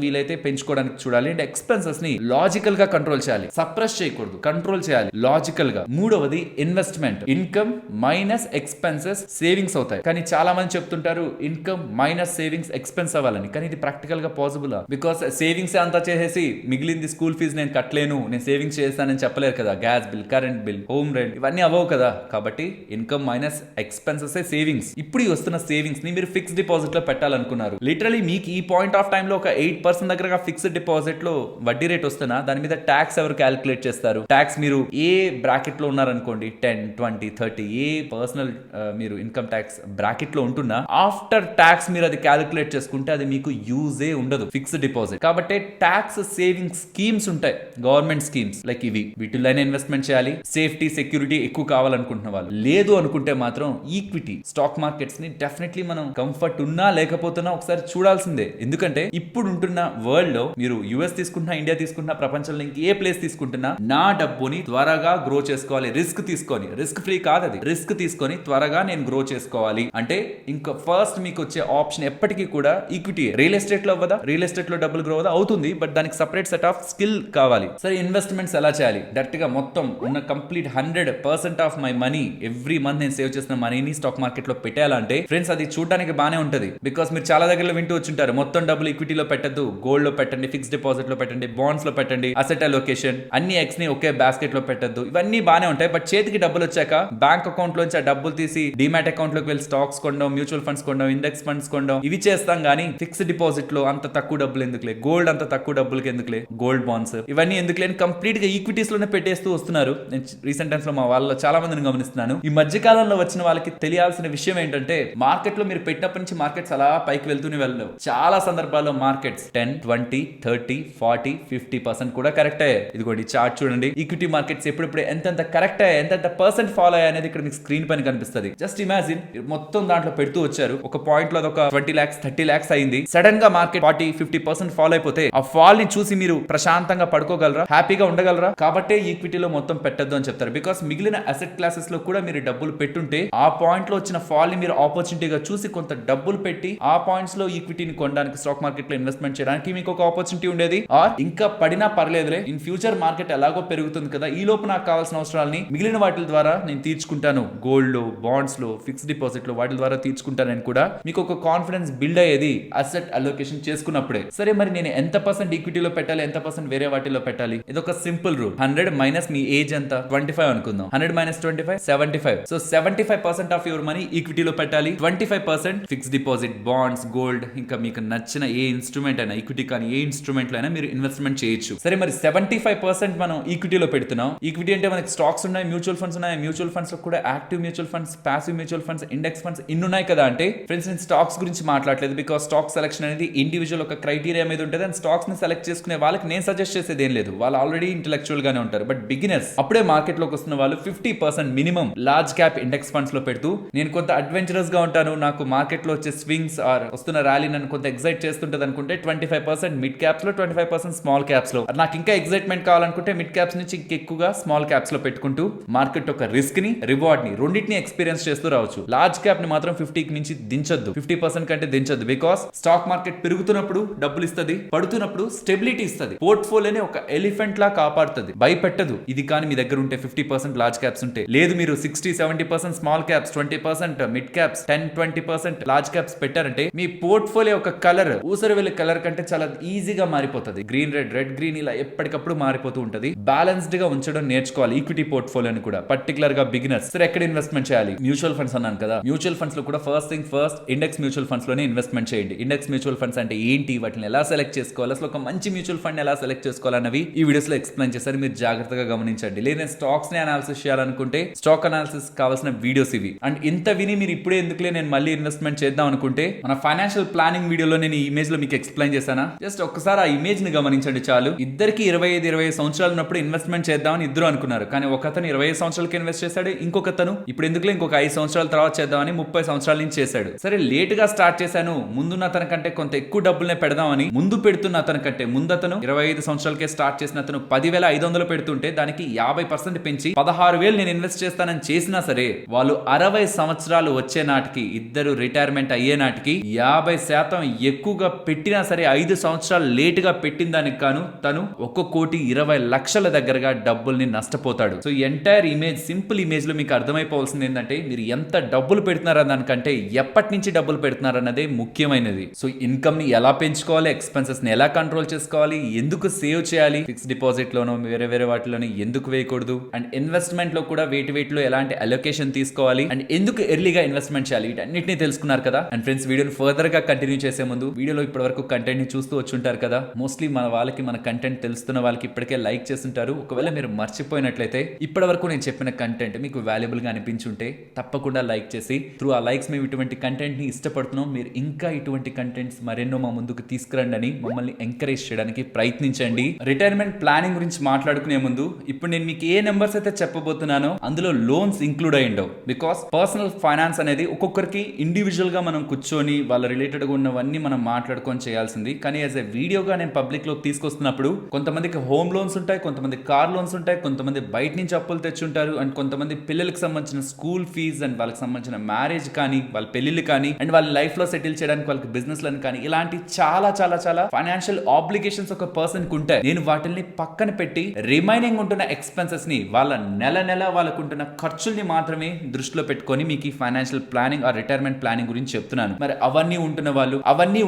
వీలైతే పెంచుకోవడానికి చూడాలి. అండ్ ఎక్స్పెన్సెస్ ని లాజికల్ గా కంట్రోల్ చేయాలి, సప్రెస్ చేయకూడదు, కంట్రోల్ చేయాలి లాజికల్ గా. మూడవది investment. Income minus expenses savings అవుతాయి. కానీ చాలా మంది చెప్తుంటారు ఇన్కమ్ మైనస్ సేవింగ్స్ ఎక్స్పెన్స్ అవ్వాలని. కానీ ఇది ప్రాక్టికల్ గా పాసిబుల్? బికాస్ సేవింగ్స్ అంతా చేసేసి మిగిలింది స్కూల్ ఫీజు నేను కట్టలేను, నేను సేవింగ్స్ చేస్తానని చెప్పలేరు కదా. Gas bill, current bill, home rent ఇవన్నీ అవ్వవు కదా. కాబట్టి ఇన్కమ్ మైనస్ ఎక్స్పెన్సెస్ సేవింగ్స్. ఇప్పుడు ఈ వస్తున్న సేవింగ్స్ ని మీరు ఫిక్స్డ్ డిపాజిట్ లో పెట్టాలనుకున్నారు. లిటరలీ మీకు ఈ పాయింట్ ఆఫ్ టైమ్ లో ఒక 8% దగ్గర ఫిక్స్డ్ డిపాజిట్ లో వడ్డీ రేట్ వస్తున్నా దాని మీద ట్యాక్స్ ఎవరు క్యాలిక్యులేట్ చేస్తారు? ట్యాక్స్ మీరు ఏ బ్రాకెట్ లో ఉన్నారనుకోండి, 10, 20, 30 ఏ పర్సనల్ మీరు ఇన్కమ్ ట్యాక్స్ బ్రాకెట్ లో ఉంటున్నా, ఆఫ్టర్ ట్యాక్స్ మీరు అది క్యాలిక్యులేట్ చేసుకుంటే అది మీకు యూజే ఉండదు ఫిక్స్డ్ డిపాజిట్. కాబట్టి ట్యాక్స్ సేవింగ్ స్కీమ్స్ ఉంటాయి, గవర్నమెంట్ స్కీమ్స్ లైక్ ఇవి. వీటిలోనే ఇన్వెస్ట్మెంట్ చేయాలి. సేఫ్టీ, సెక్యూరిటీ ఎక్కువ కావాలనుకుంటున్న వాళ్ళు. లేదు అనుకుంటే మాత్రం ఈక్విటీ, స్టాక్ మార్కెట్స్ ని డెఫినెట్లీ మనం కంఫర్ట్ ఉన్నా లేకపోతున్నా ఒకసారి చూడాల్సిందే. ఎందుకంటే ఇప్పుడు ఉంటున్న వరల్డ్ లో మీరు యుఎస్ తీసుకుంటున్నా, ఇండియా తీసుకుంటున్నా, ప్రపంచంలో ఇంకే ప్లేస్ తీసుకుంటున్నా, నా డబ్బుని త్వరగా గ్రో చేసుకోవాలి. రిస్క్ తీసుకొని, రిస్క్ ఫ్రీ కాదు అది, రిస్క్ తీసుకొని త్వరగా నేను గ్రో చేసుకోవాలి అంటే ఇంకా ఫస్ట్ మీకు వచ్చే ఆప్షన్ ఎప్పటికీ కూడా ఈక్విటీ. రియల్ ఎస్టేట్ లో అవ్వదా? రియల్ ఎస్టేట్ లో డబ్బులు గ్రో అవుదా? అవుతుంది, బట్ దానికి సపరేట్ సెట్ ఆఫ్ స్కిల్ కావాలి. సరే, ఇన్వెస్ట్మెంట్స్ ఎలా చేయాలి? డైరెక్ట్ గా మొత్తం ఉన్న complete 100% of my money every month నేను సేవ్ చేసిన మనీని స్టాక్ మార్కెట్ లో పెట్టాలంటే ఫ్రెండ్స్ అది చూడడానికి బానే ఉంటది. బికాస్ మీరు చాలా దగ్గరలో వింటూ వచ్చింటారు, మొత్తం డబ్బులు ఈక్విటీలో పెట్టద్దు, గోల్డ్ లో పెట్టండి, ఫిక్స్డ్ డిపాజిట్ లో పెట్టండి, బాండ్స్ లో పెట్టండి, అసెట్ అలొకేషన్, అన్ని ఎక్స్ ని ఒకే బాస్కెట్ లో పెట్టద్దు. ఇవన్నీ బానే ఉంటాయి, బట్ చేతికి డబ్బులు వచ్చాక బ్యాంక్ అకౌంట్ లోంచి ఆ డబ్బులు తీసి డిమాట్ అకౌంట్ లోకి వెళ్ళి స్టాక్స్ కొండం, మ్యూచువల్ ఫండ్స్ కొండం, ఇండెక్స్ ఫండ్స్ కొండం, ఇవి చేస్తాం. కానీ ఫిక్స్డ్ డిపాజిట్ లో అంత తక్కువ డబ్బులు ఎందుకులే, గోల్డ్ అంత తక్కువ డబ్బులకి ఎందుకులే, గోల్డ్ బాండ్స్ ఇవన్నీ ఎందుకులే కంప్లీట్ గా ఈక్విటీస్ లోనే పెట్టేస్తూ వస్తున్నారు. నేను రీసెంట్ టైమ్స్ లో మా వాళ్ళ చాలా మందిని గమనిస్తున్నాను. ఈ మధ్య కాలంలో వచ్చిన వాళ్ళకి తెలియాల్సిన విషయం ఏంటంటే, మార్కెట్ లో మీరు పెట్టినప్పటి నుంచి మార్కెట్స్ అలా పైకి వెళ్తూనే వెళ్ళవు. చాలా సందర్భాల్లో మార్కెట్స్ 10, 20, 30, 40, 50% కూడా కరెక్టే. ఇదిగోండి చార్ట్ చూడండి, ఈక్విటీ మార్కెట్స్ ఎప్పుడెప్పుడు ఎంతెంత కరెక్ట్ అయ్యాయి, ఎంతెంత పర్సెంట్ ఫాలో అయ్యాయి అనేది ఇక్కడ మీకు స్క్రీన్ పైన కనిపిస్తుంది. జస్ట్ ఇమాజిన్, మొత్తం దాంట్లో పెడుతూ వచ్చారు. ఒక పాయింట్ లో ఒక 20 lakhs, 30 lakhs అయింది. సడన్ గా మార్కెట్ 40, 50% ఫాల్ అయిపోతే ఆ ఫాల్ ని చూసి మీరు ప్రశాంతంగా పడుకోగలరా? హ్యాపీగా ఉండగలరా? కాబట్టే ఈక్విటీలో మొత్తం పెట్టద్దు అని చెప్తారు. బికాస్ మిగిలిన అసెట్ క్లాసెస్ లో కూడా మీరు డబ్బులు పెట్టుంటే ఆ పాయింట్ లో వచ్చిన ఫాల్ ని మీరు ఆపర్చునిటీగా చూసి కొంత డబ్బులు పెట్టి ఆ పాయింట్స్ లో ఈక్విటీని కొనడానికి, స్టాక్ మార్కెట్ లో ఇన్వెస్ట్మెంట్ చేయడానికి మీకు ఒక ఆపర్చునిటీ ఉండేది. ఆర్ ఇంకా పడినా పర్లేదులే, ఇన్ ఫ్యూచర్ మార్కెట్ ఎలాగో పెరుగుతుంది కదా, ఈ లోపు నాకు కావాల్సిన అవసరాలని మిగిలిన వాటి ద్వారా నేను తీర్చుకుంటాను, గోల్డ్ లో, బాండ్స్ లో, ఫిక్స్డ్ డిపాజిట్ లో వాటి ద్వారా తీర్చుకుంటానని కూడా మీకు ఒక కాన్ఫిడెన్స్ బిల్డ్ అయ్యేది అసెట్ అలొకేషన్ చేసుకున్నప్పుడే. సరే, మరి నేను ఎంత పర్సెంట్ ఈక్విటీలో పెట్టాలి, ఎంత పర్సెంట్ వేరే వాటిలో పెట్టాలి? ఇది ఒక సింపుల్ రూల్. 100 మైనస్ మీ ఏజ్ ఎంత? 25 అనుకుందాం. 100 minus 25, 75. So 75% of your money ఈక్విటీలో పెట్టాలి, 25% ఫిక్స్డ్ డిపాజిట్, బాండ్స్, గోల్డ్, ఇంకా మీకు నచ్చిన ఏ ఇన్స్ట్రుమెంట్ అయినా, ఈక్విటీ కానీ ఏ ఇన్స్ట్రుమెంట్ అయినా మీరు ఇన్వెస్ట్మెంట్ చేయొచ్చు. సరే, మరి 75% మనం ఈక్విటీలో పెడుతున్నాం. ఈక్విటీ అంటే మనకి స్టాక్స్ ఉన్నాయి, మ్యూచువల్ ఫండ్స్ ఉన్నాయి. మ్యూచువల్ ఫండ్స్ లో కూడా active mutual funds, passive mutual funds, index funds ఇన్ని ఉన్నాయి కదా. అంటే ఫ్రెండ్స్, నేను స్టాక్స్ గురించి మాట్లాడలేదు, బికాస్ స్టాక్ సెలెక్షన్ అనేది ఇండివిజువల్ ఒక క్రైటీరియా మీద ఉంటుంది. అండ్ స్టాక్స్ ని సెలెక్ట్ చేసుకునే వాళ్ళకి నేను సజెస్ట్ చేసేది ఏం లేదు, వాళ్ళు ఆల్రెడీ ఇంటెలెక్చువల్ గానే ఉంటారు. బట్ బిగినర్స్, అప్పుడే మార్కెట్ లోకి వస్తున్న వాళ్ళు 50% minimum large cap index funds లో పెడుతూ, నేను కొంత అడ్వెంచరస్ గా ఉంటాను, ఉన్నాను, నాకు మార్కెట్ లో వచ్చే స్వింగ్స్ ఆర్ వస్తున్న ర్యాలీ నన్ను కొంత ఎగ్జైట్ చేస్తుంటది అనుకుంటే 25% మిడ్ క్యాప్స్ లో, 25% స్మాల్ క్యాప్స్ లో. నాకు ఇంకా ఎగ్జైట్మెంట్ కావాలనుకుంటే మిడ్ క్యాప్స్ నుంచి ఇంకెక్కువగా స్మాల్ క్యాప్స్ లో పెట్టుకుంటూ మార్కెట్ ఒక రిస్క్ ని, రివార్డ్ ని రెండింటిని ఎక్స్పీరియన్స్ చేస్తూ రావచ్చు. లార్జ్ క్యాప్ ని మాత్రం 50 నుంచి దించొద్దు, 50% కంటే దించొద్దు. బికాస్ స్టాక్ మార్కెట్ పెరుగుతున్నప్పుడు డబ్బులు ఇస్తుంది, పడుతున్నప్పుడు స్టెబిలిటీ ఇస్తుంది, పోర్ట్ఫోలియోని ఒక ఎలిఫెంట్ లా కాపాడుతుంది, భయపెట్టదు. ఇది కానీ మీ దగ్గర ఉంటే 50% లార్జ్ క్యాప్స్ ఉంటే, లేదు మీరు 60-70% small caps, 20% mid caps, 10-20% large caps పెట్టారంటే మీ పోర్ట్ఫోలియో ఒక కలర్, ఊసరి వెళ్ళే కలర్ కంటే చాలా ఈజీగా మారిపోతుంది. గ్రీన్ రెడ్, రెడ్ గ్రీన్ ఇలా ఎప్పటికప్పుడు మారిపోతూ ఉంటది. బ్యాలెన్స్డ్ గా ఉంచడం నేర్చుకోవాలి ఈక్విటీ పోర్ట్ఫోలియోని కూడా, పర్టికులర్ గా బిగినర్స్. సరే ఎక్కడ ఇన్వెస్ట్మెంట్ చేయాలి? మ్యూచువల్ ఫండ్స్ అన్నాను కదా, మ్యూచువల్ ఫండ్స్ లో కూడా first thing first index mutual funds లోనే ఇన్వెస్ట్మెంట్ చేయండి. ఇండెక్స్ మ్యూచువల్ ఫండ్స్ అంటే ఏంటి, వాటిని ఎలా సెలెక్ట్ చేసుకోవాలి, అసలు ఒక మంచి మ్యూచువల్ ఫండ్ ఎలా సెలెక్ట్ చేసుకోవాలన్నవి ఈ వీడియోస్ లో ఎక్స్ప్లెయిన్ చేశారు, మీరు జాగ్రత్తగా గమనించండి. లేదా స్టాక్స్ ని అనాలిసిస్ చేయాలనుకుంటే స్టాక్ అనాలిసిస్ కావాల్సిన వీడియోస్ ఇవి. అండ్ ఇంత విని మీరు ఇప్పుడే ఎందుకులే నేను మళ్ళీ ఇన్వెస్ట్మెంట్ చేద్దాం అనుకుంటే, మన ఫైనాన్షియల్ ప్లానింగ్ వీడియోలో నేను ఈ ఇమేజ్ లో మీకు ఎక్స్ప్లెయిన్ చేశానా, జస్ట్ ఒక్కసారి ఆ ఇమేజ్ ని గమనించండి చాలు. ఇద్దరికి 25 సంవత్సరాలు ఉన్నప్పుడు ఇన్వెస్ట్మెంట్ చేద్దామని ఇద్దరు అనుకున్నారు, కానీ ఒకతను 20 సంవత్సరాలకి ఇన్వెస్ట్ చేశాడు, ఇంకొకతను ఇప్పుడు ఎందుకులే ఇంకొక 5 సంవత్సరాల తర్వాత చేద్దామని 30 సంవత్సరాల నుంచి చేశాడు. సరే లేట్ గా స్టార్ట్ చేశాను, ముందున్న అతని కంటే కొంత ఎక్కువ డబ్బులనే పెడదామని ముందు పెడుతున్న అతని కంటే ముందు అతను 25 సంవత్సరాలకే స్టార్ట్ చేసిన అతను 10,500 పెడుతుంటే దానికి 50% పెంచి 16,000 నేను ఇన్వెస్ట్ చేస్తానని చేసినా సరే, వాళ్ళు 60 సంవత్సరాలు వచ్చే నాటికి, ఇద్దరు రిటైర్మెంట్ అయ్యే నాటికి 50% ఎక్కువగా పెట్టినా సరే 5 సంవత్సరాలు లేట్ గా పెట్టిన దానికి కాను తను 1,20,00,000 దగ్గరగా డబ్బుల్ని నష్టపోతాడు. So entire image, simple image లో మీకు అర్థమైపోవాల్సింది ఏంటంటే, మీరు ఎంత డబ్బులు పెడుతున్నారా దానికంటే ఎప్పటి నుంచి డబ్బులు పెడుతున్నారన్నదే ముఖ్యమైనది. సో ఇన్కమ్ ని ఎలా పెంచుకోవాలి, ఎక్స్పెన్సెస్ ని ఎలా కంట్రోల్ చేసుకోవాలి, ఎందుకు సేవ్ చేయాలి, ఫిక్స్డ్ డిపాజిట్ లోనో వేరే వాటిలోనో ఎందుకు వేయకూడదు, అండ్ ఇన్వెస్ట్మెంట్ లో కూడా వేటిలో ఎలాంటి అలొకేషన్ తీసుకోవాలి, అండ్ ఎందుకు ఎర్లీగా ఇన్వెస్ట్మెంట్ చేయాలి, వీటన్నిటిని తెలుసుకున్నారు కదా. అండ్ ఫ్రెండ్స్, వీడియోని ఫర్దర్ గా కంటిన్యూ చేసే ముందు, వీడియోలో ఇప్పటి వరకు కంటెంట్ ని చూస్తూ వచ్చుంటారు కదా, మోస్ట్లీ మన వాళ్ళకి, మన కంటెంట్ తెలుస్తున్న వాళ్ళకి ఇప్పటికే లైక్ చేస్తుంటారు. ఒకవేళ మీరు మర్చిపోయినట్లయితే, ఇప్పటి వరకు నేను చెప్పిన కంటెంట్ మీకు వాల్యుబుల్ గా అనిపించుంటే తప్పకుండా లైక్ చేసి, త్రూ ఆ లైక్స్ మేము ఇటువంటి కంటెంట్ ని ఇష్టపడుతున్నాం, మీరు ఇంకా ఇటువంటి కంటెంట్స్ మరెన్నో మా ముందుకు తీసుకురండి అని మమ్మల్ని ఎంకరేజ్ చేయడానికి ప్రయత్నించండి. రిటైర్మెంట్ ప్లానింగ్ గురించి మాట్లాడుకునే ముందు, ఇప్పుడు నేను మీకు ఏ నెంబర్స్ అయితే చెప్పబోతున్నానో అందులో లోన్స్ ఇంక్లూడ్ అయి ఉండవు. బికాస్ పర్సనల్ ఫైనాన్స్ అనేది ఒక్కొక్కరికి ఇండివిజువల్ గా మనం కూర్చొని వాళ్ళ రిలేటెడ్ గా ఉన్నవన్నీ మనం మాట్లాడుకొని చేయాల్సింది. కానీ యాజ్ ఎ వీడియోగా నేను పబ్లిక్ లోకి తీసుకొస్తున్నప్పుడు, కొంతమందికి హోమ్ లోన్స్ ఉంటాయి, కొంతమంది కార్ లోన్స్ ఉంటాయి, కొంతమంది బయట నుంచి అప్పులు తెచ్చుంటారు, అండ్ కొంతమంది పిల్లలకు సంబంధించిన స్కూల్ ఫీజ్ అండ్ వాళ్ళకి సంబంధించిన మ్యారేజ్ కానీ, వాళ్ళ పెళ్లిళ్ళు కానీ, అండ్ వాళ్ళ లైఫ్ లో సెటిల్ చేయడానికి వాళ్ళకి బిజినెస్ లను కానీ, ఇలాంటి చాలా చాలా చాలా ఫైనాన్షియల్ ఆబ్లిగేషన్స్ ఒక పర్సన్ కు ఉంటాయి. నేను వాటిని పక్కన పెట్టి రిమైనింగ్ ఉంటున్న ఎక్స్పెన్సెస్ ని, వాళ్ళ నెల వాళ్ళకు ఉంటున్న ఖర్చుల్ని మాత్రమే దృష్టిలో పెట్టుకొని మీకు ఈ ఫైనాన్షియల్ ప్లానింగ్ ఆ రిటైర్మెంట్ ప్లానింగ్ గురించి చెప్తున్నాను. మరి అవన్నీ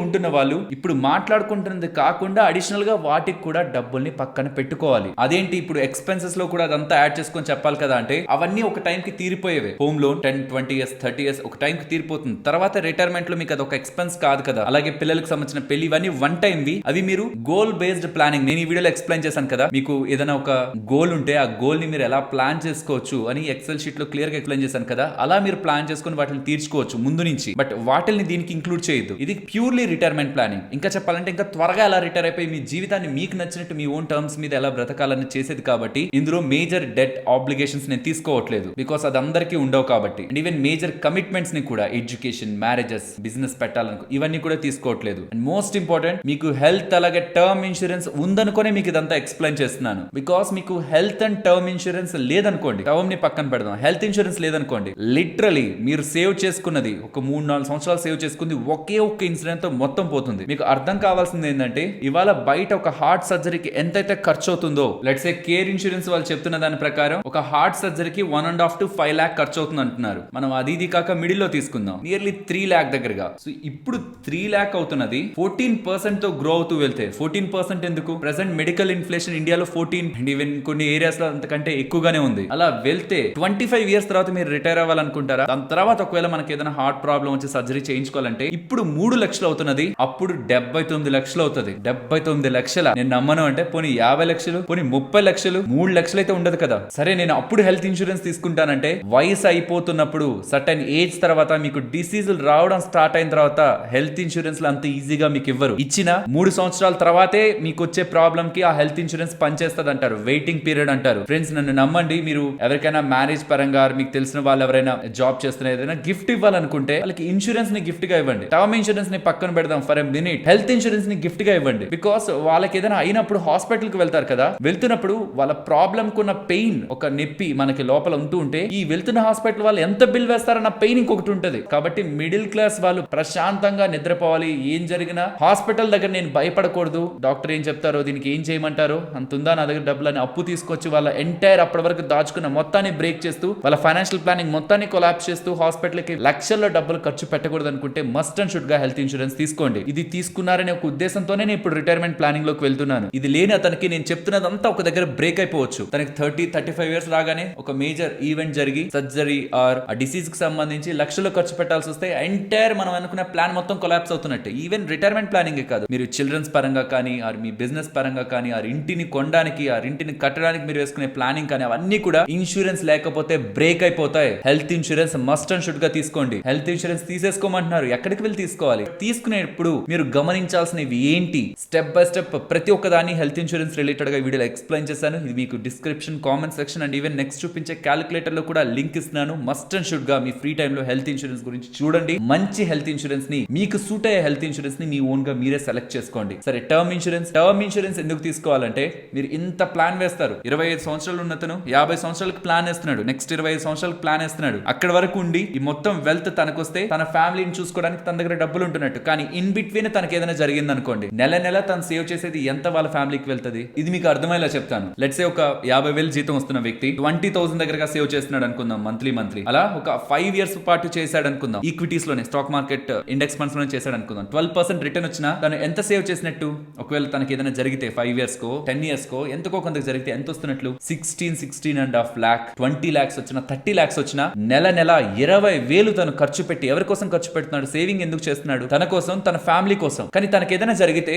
ఉంటున్న వాళ్ళు ఇప్పుడు మాట్లాడుకుంటున్నది కాకుండా అడిషనల్ గా వాటికి కూడా డబ్బుల్ని పక్కన పెట్టుకోవాలి. అదేంటి ఇప్పుడు ఎక్స్పెన్సెస్ లో కూడా అదంతా యాడ్ చేసుకొని చెప్పాలి కదా అంటే, అవన్నీ ఒక టైం కి తీరిపోయేవే. హోమ్ లోన్ 10-20 years 30 years ఒక టైం కి తీరిపోతుంది. తర్వాత రిటైర్మెంట్ లో మీకు అది ఒక ఎక్స్పెన్స్ కాదు కదా. అలాగే పిల్లలకు సంబంధించిన పెళ్లి, ఇవన్నీ వన్ టైం వి, అవి మీరు గోల్ బేస్డ్ ప్లానింగ్, నేను ఈ వీడియోలో ఎక్స్ప్లెయిన్ చేశాను కదా. మీకు ఏదైనా ఒక గోల్ ఉంటే ఆ గోల్ ని మీరు ఎలా ప్లాన్ చేసుకోవచ్చు అని ఎక్సెల్ షీట్ లో క్లియర్ గా ఎక్స్ప్లెయిన్ చేశాను కదా. అలా మీరు ప్లాన్ చేసుకుని వాటిని తీర్చుకోవచ్చు ముందు నుంచి, బట్ వాటిని దీనికి ఇంక్లూడ్ చేయొద్దు. ఇది ప్యూర్లీ రిటైర్మెంట్ ప్లానింగ్. ఇంకా చెప్పాలంటే ఇంకా త్వరగా ఎలా రిటైర్ అయిపోయి మీ జీవితాన్ని మీకు నచ్చినట్టు మీ ఓన్ టర్మ్స్ మీద ఎలా బ్రతకాలని చేసేది కాబట్టి, ఇందులో మేజర్ డెట్ ఆబ్లిగేషన్స్ నేను తీసుకోవట్లేదు. బికాస్ అది అందరికీ ఉండవు కాబట్టి. అండ్ ఈవెన్ మేజర్ కమిట్మెంట్స్ ని కూడా, ఎడ్యుకేషన్, మ్యారేజెస్, బిజినెస్ పెట్టాలనుకో, ఇవన్నీ కూడా తీసుకోవట్లేదు. అండ్ మోస్ట్ ఇంపార్టెంట్, మీకు హెల్త్ అలాగే టర్మ్ ఇన్సూరెన్స్ ఉందనుకోనే మీకు ఇదంతా ఎక్స్ప్లెయిన్ చేస్తున్నాను. బికాస్ మీకు హెల్త్ అండ్ టర్మ్ ఇన్సూరెన్స్ లేదనుకోండి, టర్మ్ ని పక్కన పెడదాం, హెల్త్ ఇన్సూరెన్స్ లేదనుకోండి, లిటరలీ మీరు సేవ్ చేసుకున్నది, ఒక 3-4 సంవత్సరాలు సేవ్ చేసుకుంది ఒకే ఒక్క ఇన్సిడెంట్ తో మొత్తం పోతుంది. మీకు అర్థం కావాల్సింది ఏంటంటే, ఇవాళ బయట ఒక హార్ట్ సర్జరీకి ఎంతైతే ఖర్చు అవుతుందో, లెట్స్ సే కేర్ ఇన్సూరెన్స్ వాళ్ళు చెప్తున్న దాని ప్రకారం ఒక హార్ట్ సర్జరీకి 1.5 to 5 lakh ఖర్చు అవుతుంది అంటున్నారు. మనం అది కాక మిడిల్ లో తీసుకుందాం, నియర్లీ 3 lakh దగ్గరగా. సో ఇప్పుడు 3 lakh అవుతున్నది 14% తో గ్రో అవుతూ వెళ్తే, 14% ఎందుకు, ప్రెసెంట్ మెడికల్ ఇన్ఫ్లేషన్ ఇండియాలో 14, అండ్ ఈవెన్ కొన్ని ఏరియాస్ లో అంతకంటే ఎక్కువగానే ఉంది. అలా వెళ్తే 25 years తర్వాత మీరు రిటైర్ అవ్వాలనుకుంటారా? దాని తర్వాత ఒకవేళ మనకి ఏదైనా హార్ట్ ప్రాబ్లం వచ్చి సర్జరీ చేయించుకోవాలంటే ఇప్పుడు 3 లక్షలు అవుతున్నది, అప్పుడు 79 లక్షలు అవుతుంది. 79 లక్షల నేను నమ్మను అంటే, పోనీ 50 లక్షలు, పోనీ 30 లక్షలు, 3 లక్షలు అయితే ఉండదు కదా. సరే నేను అప్పుడు హెల్త్ ఇన్సూరెన్స్ తీసుకుంటానంటే, వయసు అయిపోతున్నప్పుడు సర్టెన్ ఏజ్ తర్వాత మీకు డిసీజులు రావడం స్టార్ట్ అయిన తర్వాత హెల్త్ ఇన్సూరెన్స్ అంత ఈజీగా మీకు ఇవ్వరు. ఇచ్చిన 3 సంవత్సరాల తర్వాతే మీకు వచ్చే ప్రాబ్లం కి ఆ హెల్త్ ఇన్సూరెన్స్ పనిచేస్తుంది అంటారు, వెయిటింగ్ పీరియడ్ అంటారు. ఫ్రెండ్స్ నన్ను నమ్మండి, మీరు ఎవరికైనా మ్యారేజ్ పరంగా, మీకు తెలిసిన వాళ్ళు ఎవరైనా జాబ్ చేస్తున్న ఏదైనా గిఫ్ట్ ఇవ్వాలి ఇవ్వాలనుకుంటే వాళ్ళకి ఇన్సూరెన్స్ ని గిఫ్ట్ గా ఇవ్వండి. టర్మ్ ఇన్సూరెన్స్ ని పక్కన పెడదాం for a minute, health insurance ని గిఫ్ట్ గా ఇవ్వండి. బికాస్ వాళ్ళకి ఏదైనా అయినప్పుడు హాస్పిటల్ కి వెళ్తారు కదా, వెళ్తున్నప్పుడు వాళ్ళ ప్రాబ్లం కున్న పెయిన్, ఒక నొప్పి మనకి లోపల ఉంటూ ఉంటే ఈ వెళ్తున్న హాస్పిటల్ వాళ్ళు ఎంత బిల్ వేస్తారన్న పెయిన్ ఇంకొకటి ఉంటది. కాబట్టి మిడిల్ క్లాస్ వాళ్ళు ప్రశాంతంగా నిద్రపోవాలి. ఏం జరిగినా హాస్పిటల్ దగ్గర నేను భయపడకూడదు, డాక్టర్ ఏం చెప్తారో, దీనికి ఏం చేయమంటారో, అంతుందా నా దగ్గర డబ్బులు అని అప్పు తీసుకొచ్చి వాళ్ళ ఎంటైర్ అప్పటి వరకు దాచుకున్న మొత్తాన్ని బ్రేక్ చేస్తూ, వాళ్ళ ఫైనాన్షియల్ ప్లానింగ్ మొత్తాన్ని కొలాప్స్ చేస్తూ హాస్పిటల్ కి లక్షల్లో డబ్బులు ఖర్చు పెట్టకూడదు అనుకుంటే మస్ట్ అండ్ షుడ్ గా హెల్త్ ఇన్సూరెన్స్ తీసుకోండి. ఇది తీసుకున్నారనే ఒక ఉద్దేశంతోనే నేను ఇప్పుడు రిటైర్మెంట్ ప్లానింగ్ లోకి వెళ్తున్నాను. ఇది లేని అతనికి నేను చెప్తున్నదంతా ఒక దగ్గర బ్రేక్ అయిపోవచ్చు. తనకి 30-35 ఇయర్స్ రాగానే ఒక మేజర్ ఈవెంట్ జరిగి సర్జరీ ఆర్ ఆ డిసీజ్ కి సంబంధించి లక్షలు ఖర్చు పెట్టాల్సి వస్తే ఎంటైర్ మనం అనుకున్న ప్లాన్ మొత్తం కొలాప్స్ అవుతున్నట్టే. ఈవెన్ రిటైర్మెంట్ ప్లానింగ్ కాదు, మీరు చిల్డ్రన్స్ పరంగా కానీ ఆర్ మీ బిజినెస్ పరంగా కానీ ఆర్ ఇంటిని కొనడానికి ఆర్ ఇంటిని కట్టడానికి మీరు వేసుకునే ప్లానింగ్ కానీ అవన్నీ కూడా ఇన్సూరెన్స్ లేకపోతే బ్రేక్ అయిపోతాయి. Health insurance must and should గా తీసుకోండి. హెల్త్ ఇన్సూరెన్స్ తీసేసుకోమంటున్నారు, ఎక్కడికి వెళ్ళి తీసుకోవాలి? తీసుకునేప్పుడు మీరు గమనించాల్సినవి ఏంటి, స్టెప్ బై స్టెప్ ప్రతి ఒక్క దాన్ని హెల్త్ ఇన్సూరెన్స్ రిలేటెడ్ గా వీడియోలో ఎక్స్ప్లెయిన్ చేశాను. ఇది మీకు description, comment section and even next చూపించే క్యాలిక్యులేటర్ లో కూడా లింక్ ఇస్తున్నాను. మస్ట్ అండ్ షుడ్ గా మీ ఫ్రీ టైమ్ లో హెల్త్ ఇన్సూరెన్స్ గురించి చూడండి. మంచి హెల్త్ ఇన్సూరెన్స్ ని, మీకు సూట్ అయ్యే హెల్త్ ఇన్సూరెన్స్ ని మీ ఓన్ గా మీరే సెలెక్ట్ చేసుకోండి. సరే, టర్మ్ ఇన్సూరెన్స్ ఎందుకు తీసుకోవాలంటే, మీరు ఇంత ప్లాన్ వేస్తారు, 25 సంవత్సరాలు ఉన్నతను 50 సంవత్సరాలకు ప్లాన్ వేస్తున్నాడు, నెక్స్ట్ 25 సంవత్సరాలకు ప్లాన్ వేస్తున్నాడు. అక్కడ వరకు ఉండి ఈ మొత్తం వెల్త్ తనకొస్తే తన ఫ్యామిలీని చూసుకోవడానికి తన దగ్గర డబ్బులు ఉంటున్నట్టు. కానీ ఇన్ బిట్వీన్ తనకి ఏదైనా జరిగింది అనుకోండి, నెల నెల తను సేవ్ చేసేది ఎంత వాళ్ళ ఫ్యామిలీకి వెళ్తుంది? ఇది మీకు అర్థమయ్యేలా చెప్తాను. లెట్స్ సే ఒక 50,000 జీతం వస్తున్న వ్యక్తి 20,000 దగ్గరగా సేవ్ చేస్తున్నాడు అనుకుందాం మంత్లీ. అలా ఒక 5 ఇయర్స్ పాటు చేశాడు అనుకుందాం. ఈక్విటీస్ లోనే, స్టాక్ మార్కెట్ ఇండెక్స్ ఫండ్స్ లోనే చేశాడు అనుకుందాం. 12% రిటర్న్ వచ్చినా తను ఎంత సేవ్ చేసినట్టు? ఒకవేళ తనకి ఏదైనా జరిగితే 5 ఇయర్స్ కో 10 ఇయర్స్ కో ఎంతకో కొంతకు జరిగితే ఎంత వస్తున్నట్లు? 16.5 lakh, 20 lakhs వచ్చినా, 30 lakhs వచ్చినా నెల నెల 20,000 తను ఖర్చు పెట్టి ఎవరి కోసం ఖర్చు పెడుతున్నాడు? సేవింగ్ ఎందుకు చేస్తున్నాడు? తన కోసం, తన ఫ్యామిలీ కోసం. కానీ తనకి ఏదైనా జరిగితే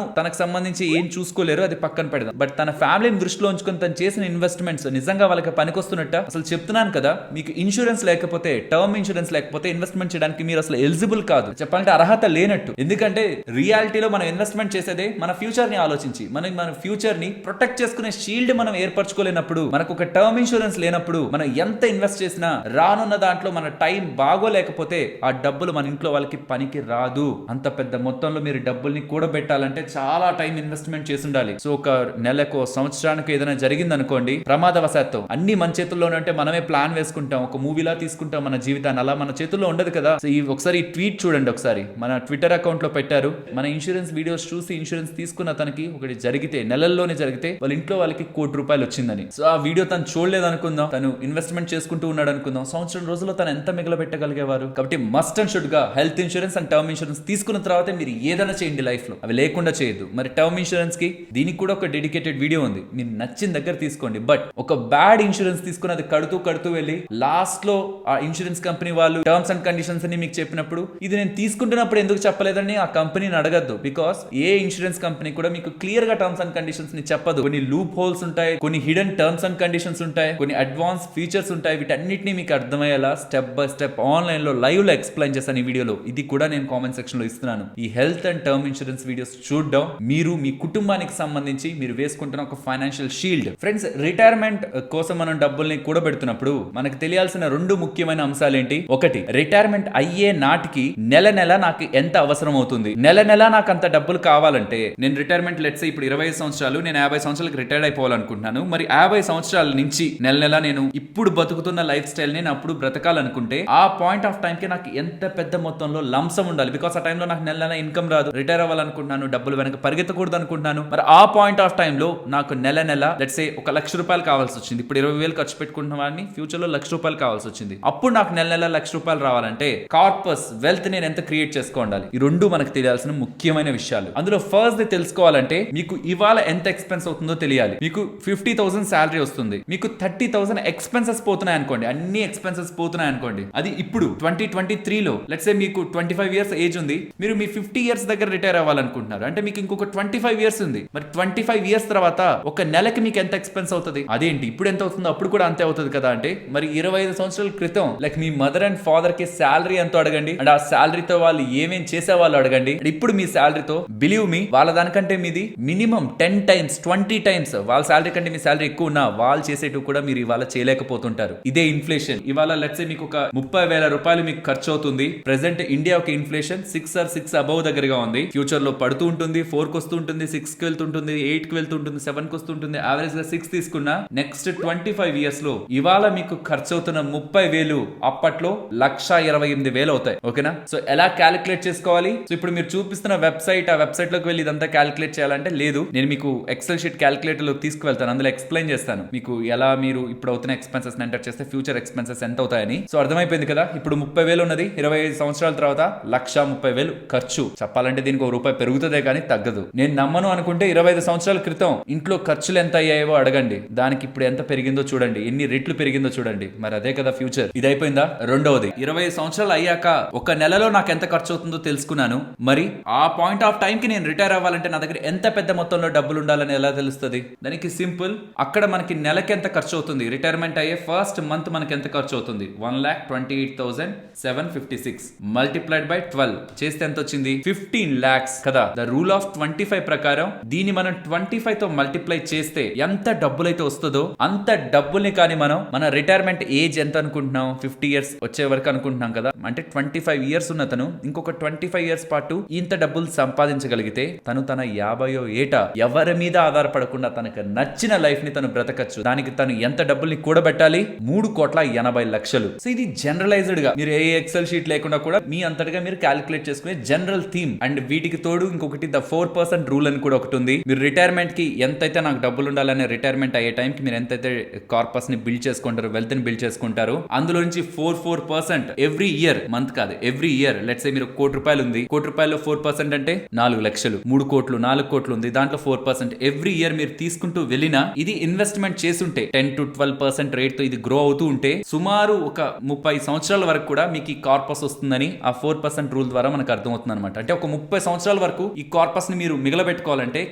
తనకు సంబంధించి ఏం చూసుకోలేరు, అది పక్కన పెడదాం. బట్ తన ఫ్యామిలీని దృష్టిలో ఉంచుకొని తను చేసిన ఇన్వెస్ట్మెంట్స్ నిజంగా వాళ్ళకి పనికొస్తున్నట్ట? అసలు చెప్తున్నాను కదా, మీకు ఇన్సూరెన్స్ లేకపోతే, టర్మ్ ఇన్సూరెన్స్ లేకపోతే ఇన్వెస్ట్మెంట్ చేయడానికి మీరు అసలు ఎలిజిబుల్ కాదు. చెప్పాలంటే అర్హత లేనట్టు. ఎందుకంటే రియాలిటీలో మనం ఇన్వెస్ట్మెంట్ చేసేదే మన ఫ్యూచర్ ని ఆలోచించి, మన ఫ్యూచర్ ని ప్రొటెక్ట్ చేసుకునే షీల్డ్ మనం ఏర్పరచుకోలేనప్పుడు, మనకు ఒక టర్మ్ ఇన్సూరెన్స్ లేనప్పుడు మనం ఎంత ఇన్వెస్ట్ చేసినా రానున్న దాంట్లో మన టైం బాగోలేకపోతే ఆ డబ్బులు మన ఇంట్లో వాళ్ళకి పనికి రాదు. అంత పెద్ద మొత్తంలో మీరు డబ్బుల్ని కూడబెట్టాలంటే చాలా టైం ఇన్వెస్ట్మెంట్ చేసి ఉండాలి. సో ఒక నెలకు, సంవత్సరానికి ఏదైనా జరిగింది అనుకోండి, ప్రమాదవశాత్తు అన్ని మన చేతుల్లోనే ఉంటే మనమే ప్లాన్ వేసుకుంటాం, ఒక మూవీలా తీసుకుంటాం మన జీవితాన్ని. అలా మన చేతుల్లో ఉండదు కదా. సో ఒకసారి ఈ ట్వీట్ చూడండి, ఒకసారి మన ట్విట్టర్ అకౌంట్ లో పెట్టారు. మన ఇన్సూరెన్స్ వీడియోస్ చూసి ఇన్సూరెన్స్ తీసుకున్న తనకి ఒకటి జరిగితే, నెలల్లోనే జరిగితే వాళ్ళ ఇంట్లో వాళ్ళకి ₹1 కోటి వచ్చిందని. సో ఆ వీడియో తను చూడలేదు అనుకుందాం, తను ఇన్వెస్ట్మెంట్ చేసుకుంటూ ఉన్నాడు అనుకుందాం, సంవత్సరం రోజుల్లో తను ఎంత మిగలబెట్టగలిగేవారు? కాబట్టి మస్ట్ అండ్ షుడ్ గా health insurance and term insurance తీసుకున్న తర్వాత మీరు ఏదైనా చేయండి లైఫ్ లో, అవి లేకుండా చేయొద్దు. మరి టర్మ్ ఇన్సూరెన్స్ కి దీనికి కూడా ఒక డెడికేటెడ్ వీడియో ఉంది, మీరు నచ్చిన దగ్గర తీసుకోండి. బట్ ఒక బ్యాడ్ ఇన్సూరెన్స్ తీసుకుని అది కడుతూ వెళ్ళి లాస్ట్ లో ఆ ఇన్సూరెన్స్ కంపెనీ వాళ్ళు టర్మ్స్ అండ్ కండిషన్స్ అని మీకు చెప్పినప్పుడు, ఇది నేను తీసుకుంటున్నప్పుడు ఎందుకు చెప్పలేదని ఆ కంపెనీని అడగద్దు. బికాస్ ఏ ఇన్సూరెన్స్ కంపెనీ కూడా మీకు క్లియర్ గా టర్మ్స్ అండ్ కండిషన్స్ ని చెప్పదు. కొన్ని లూప్ హోల్స్ ఉంటాయి, కొన్ని హిడెన్ టర్మ్స్ అండ్ కండిషన్స్ ఉంటాయి, కొన్ని అడ్వాన్స్ ఫీచర్స్ ఉంటాయి. వీటన్నిటిని మీకు అర్థమయ్యేలా స్టెప్ బై స్టెప్ ఆన్లైన్ లో లైవ్ లో ఎక్స్ప్లెయిన్ చేస్తాను ఈ వీడియోలో. ఇది కూడా నేను కామెంట్ సెక్షన్ లో ఇస్తున్నాను. ఈ health and term insurance videos చూడడం మీరు మీ కుటుంబానికి సంబంధించి మీరు వేసుకుంటున్న ఒక ఫైనాన్షియల్ షీల్డ్. ఫ్రెండ్స్, రిటైర్మెంట్ కోసం మనం డబ్బుల్ని కూడబెడుతున్నప్పుడు మనకు తెలియాల్సిన 2 ముఖ్యమైన అంశాలు ఏంటి? ఒకటి, రిటైర్మెంట్ అయ్యే నాటికి నెల నెల నాకు ఎంత అవసరం అవుతుంది, నెల నెల నాకు అంత డబ్బులు కావాలంటే, నేను రిటైర్మెంట్ లెట్స్ ఇప్పుడు 25 సంవత్సరాలు, నేను 50 సంవత్సరాలకు రిటైర్ అయిపోవాలనుకుంటున్నాను. మరి 50 సంవత్సరాల నుంచి నెల నెల నేను ఇప్పుడు బతుకుతున్న లైఫ్ స్టైల్ నేను అప్పుడు బ్రతకాలనుకుంటే ఆ పాయింట్ ఆఫ్ టైం కి నాకు ఎంత పెద్ద మొత్తంలో లంసం ఉండాలి? బికాస్ ఆ టైంలో నాకు నెల నెల ఇన్కమ్ రాదు, రిటైర్ అవ్వాలనుకుంటున్నాను, డబ్బులు వెనక పరిగెత్తకూడదు అనుకుంటున్నాను. మరి ఆ పాయింట్ ఆఫ్ టైం లో నాకు నెల నెల లెట్స్ సే ₹1,00,000 కావాల్సి వచ్చింది. ఇప్పుడు 20,000 ఖర్చు పెట్టుకుంటున్న వాడిని ఫ్యూచర్ లో ₹1,00,000 కావాల్సి వచ్చింది. అప్పుడు నాకు నెల నెల ₹1,00,000 రావాలంటే కార్పస్ వెల్త్ నేను ఎంత క్రియేట్ చేసుకోవాలి? ఈ 2 మనకు తెలియాల్సిన ముఖ్యమైన విషయాలు. అందులో ఫస్ట్ ది తెలుసుకోవాలంటే, మీకు ఇవాళ ఎంత ఎక్స్పెన్స్ అవుతుందో తెలియాలి. మీకు 50,000 శాలరీ వస్తుంది, మీకు 30,000 ఎక్స్పెన్సెస్ పోతున్నాయి అనుకోండి, అన్ని ఎక్స్పెన్సెస్ పోతున్నాయి అనుకోండి. అది ఇప్పుడు 2023లో లెట్స్ సే మీకు 25 ఇయర్స్ ఏజ్ ఉంది, మీరు మీ 50 ఇయర్స్ దగ్గర రిటైర్ అవ్వాలనుకుంటున్నారు అంటే మీకు ఇంకొక 25 ఇయర్స్ ఉంది. మరి 25 ఇయర్స్ తర్వాత ఒక నెలకి మీకు ఎంత ఎక్స్పెన్స్ అవుతుంది? అదేంటి ఇప్పుడు ఎంత అవుతుందో అప్పుడు కూడా అంతే అవుతుంది కదా అంటే, మరి 25 సంవత్సరాల క్రితం like me mother and father కి శాలరీ ఎంతో అడగండి, అండ్ ఆ శాలరీతో వాళ్ళు ఏమేం చేసేవాళ్ళు అడగండి. ఇప్పుడు మీ శాలరీతో బిలీవ్ మీ వాళ్ళ దానికంటే మీది మినిమం 10 times 20 times వాళ్ళ శాలరీ కంటే మీ శాలరీ ఎక్కువ ఉన్నా వాళ్ళు చేసేటివి కూడా మీరు ఇవాళ చేయలేకపోతుంటారు. ఇదే ఇన్ఫ్లేషన్. ఇవాళ లెట్స్ సే మీకు ఒక $30,000 రూపాయలు మీకు ఖర్చు అవుతుంది. ప్రెసెంట్ ఇండియా ఒక ఇన్ఫ్లేషన్ 6 అబౌవ్ దగ్గరగా ఉంది. ఫ్యూచర్ లో పడుతూ ఉంటుంది, 4 కి వస్తూ ఉంటుంది, 6 కి వెళ్తుంటుంది, 8 కి వెళ్తుంటుంది, 7 కి వస్తుంటుంది. యావరేజ్ గా 6 తీసుకున్న నెక్స్ట్ 25 ఇయర్స్ లో ఇవాళ మీకు ఖర్చు అవుతున్న 30,000 అప్పట్లో 1,28,000 అవుతాయి. ఓకేనా? సో ఎలా క్యాలిక్యులేట్ చేసుకోవాలి? సో ఇప్పుడు మీరు చూపిస్తున్న వెబ్సైట్, ఆ వెబ్సైట్ లోకి వెళ్ళి ఇదంతా క్యాలిక్యులేట్ చేయాలంటే లేదు, నేను మీకు ఎక్సెల్ షీట్ క్యాలిక్యులేటర్ లో తీసుకువెళ్తాను, అందులో ఎక్స్ప్లెయిన్ చేస్తాను మీకు ఎలా మీరు ఇప్పుడు అవుతున్న ఎక్స్పెన్సెస్ ఎంటర్ చేస్తే ఫ్యూచర్ ఎక్స్పెన్సెస్ ఎంత అవుతాయని. సో అర్థమైపోయింది కదా? ఇప్పుడు 30,000 ఉన్నది, 25 సంవత్సరాల తర్వాత 1,30,000 ఖర్చు. చెప్పాలంటే దీనికి ₹1 పెరుగుతుందే కానీ తగ్గదు. నేను నమ్మను అనుకుంటే 25 సంవత్సరాల క్రితం ఇంట్లో ఖర్చులు ఎంత అయ్యాయో అడగండి, దానికి ఇప్పుడు ఎంత పెరిగిందో చూడండి, ఎన్ని రెట్లు పెరిగిందో చూడండి. మరి అదే కదా ఫ్యూచర్. ఇది అయిపోయిందా? రెండవది, 25 సంవత్సరాలు అయ్యాక ఒక నెలలో నాకు ఎంత ఖర్చు అవుతుందో తెలుసుకున్నాను. మరి ఆ పాయింట్ ఆఫ్ టైం కి నేను రిటైర్ అవ్వాలంటే నా దగ్గర ఎంత పెద్ద మొత్తంలో డబ్బులు ఉండాలని ఎలా తెలుస్తుంది? దానికి సింపుల్, అక్కడ మనకి నెలకి ఎంత ఖర్చు అవుతుంది, రిటైర్మెంట్ అయ్యే ఫస్ట్ మంత్ మనకి ఎంత ఖర్చు అవుతుంది, 1,28,756 మల్టిప్లైడ్ బై 12 చేస్తే ఎంత వచ్చింది? 15 lakhs కదా. ద రూల్ ఆఫ్ 25 ప్రకారం దీన్ని మనం 25 తో మల్టిప్లై చేస్తే ఎంత డబ్బులైతే వస్తుందో అంత డబ్బుల్ని కానీ మనం మన రిటైర్మెంట్ ఏజ్ ఎంత అనుకుంటున్నాం, 50 years వచ్చే వరకు అనుకుంటున్నాం కదా. అంటే 25 years ఉన్న తను ఇంకొక 25 years పాటు ఇంత డబ్బులు సంపాదించగలిగితే తను తన 50వ ఏట ఎవరి మీద ఆధారపడకుండా తనకు నచ్చిన లైఫ్ ని తను బ్రతకచ్చు. దానికి తను ఎంత డబ్బుల్ని కూడబెట్టాలి? 3,80,00,000. సో ఇది జనరలైజ్డ్ గా మీరు ఏ ఎక్సెల్ షీట్ లేకుండా కూడా మీ అంతటిగా మీరు క్యాలిక్యులేట్ చేసుకునే జనరల్ థీమ్. అండ్ వీటికి తోడు ఇంకొకటి ద 4% రూల్ అని కూడా ఒకటి ఉంది. మీరు రిటైర్మెంట్ కి ఎంతైతే నాకు డబ్బులు ఉండాలనే రిటైర్మెంట్ అయ్యే టైం కి మీరు ఎంతైతే కార్పస్ ని బిల్డ్ చేసుకుంటారు, వెల్త్ ని బిల్డ్ చేసుకుంటారు, అందులో నుంచి 4% ఎవ్రీ ఇయర్, మంత్ కాదు ఎవ్రీ ఇయర్. లెట్స్ సే మీరు ₹1,00,00,000 ఉంది, ₹1,00,00,000 4% అంటే 4 లక్షలు, 3 కోట్లు, 4 కోట్లు ఉంది, దాంట్లో 4% ఎవ్రీ ఇయర్ మీరు తీసుకుంటూ వెళ్ళినా ఇది ఇన్వెస్ట్మెంట్ చేస్తుంటే 10 to 12% రేట్ తో ఇది గ్రో అవుతూ ఉంటే సుమారు ఒక 30 సంవత్సరాల వరకు కూడా మీకు ఈ కార్పస్ వస్తుందని ఆ 4% రూల్ ద్వారా మనకు అర్థమవుతుంది అనమాట. అంటే ఒక 30 సంవత్సరాల వరకు ఈ కార్పస్ ని మీరు మిగలబెట్టుకోవాలంటే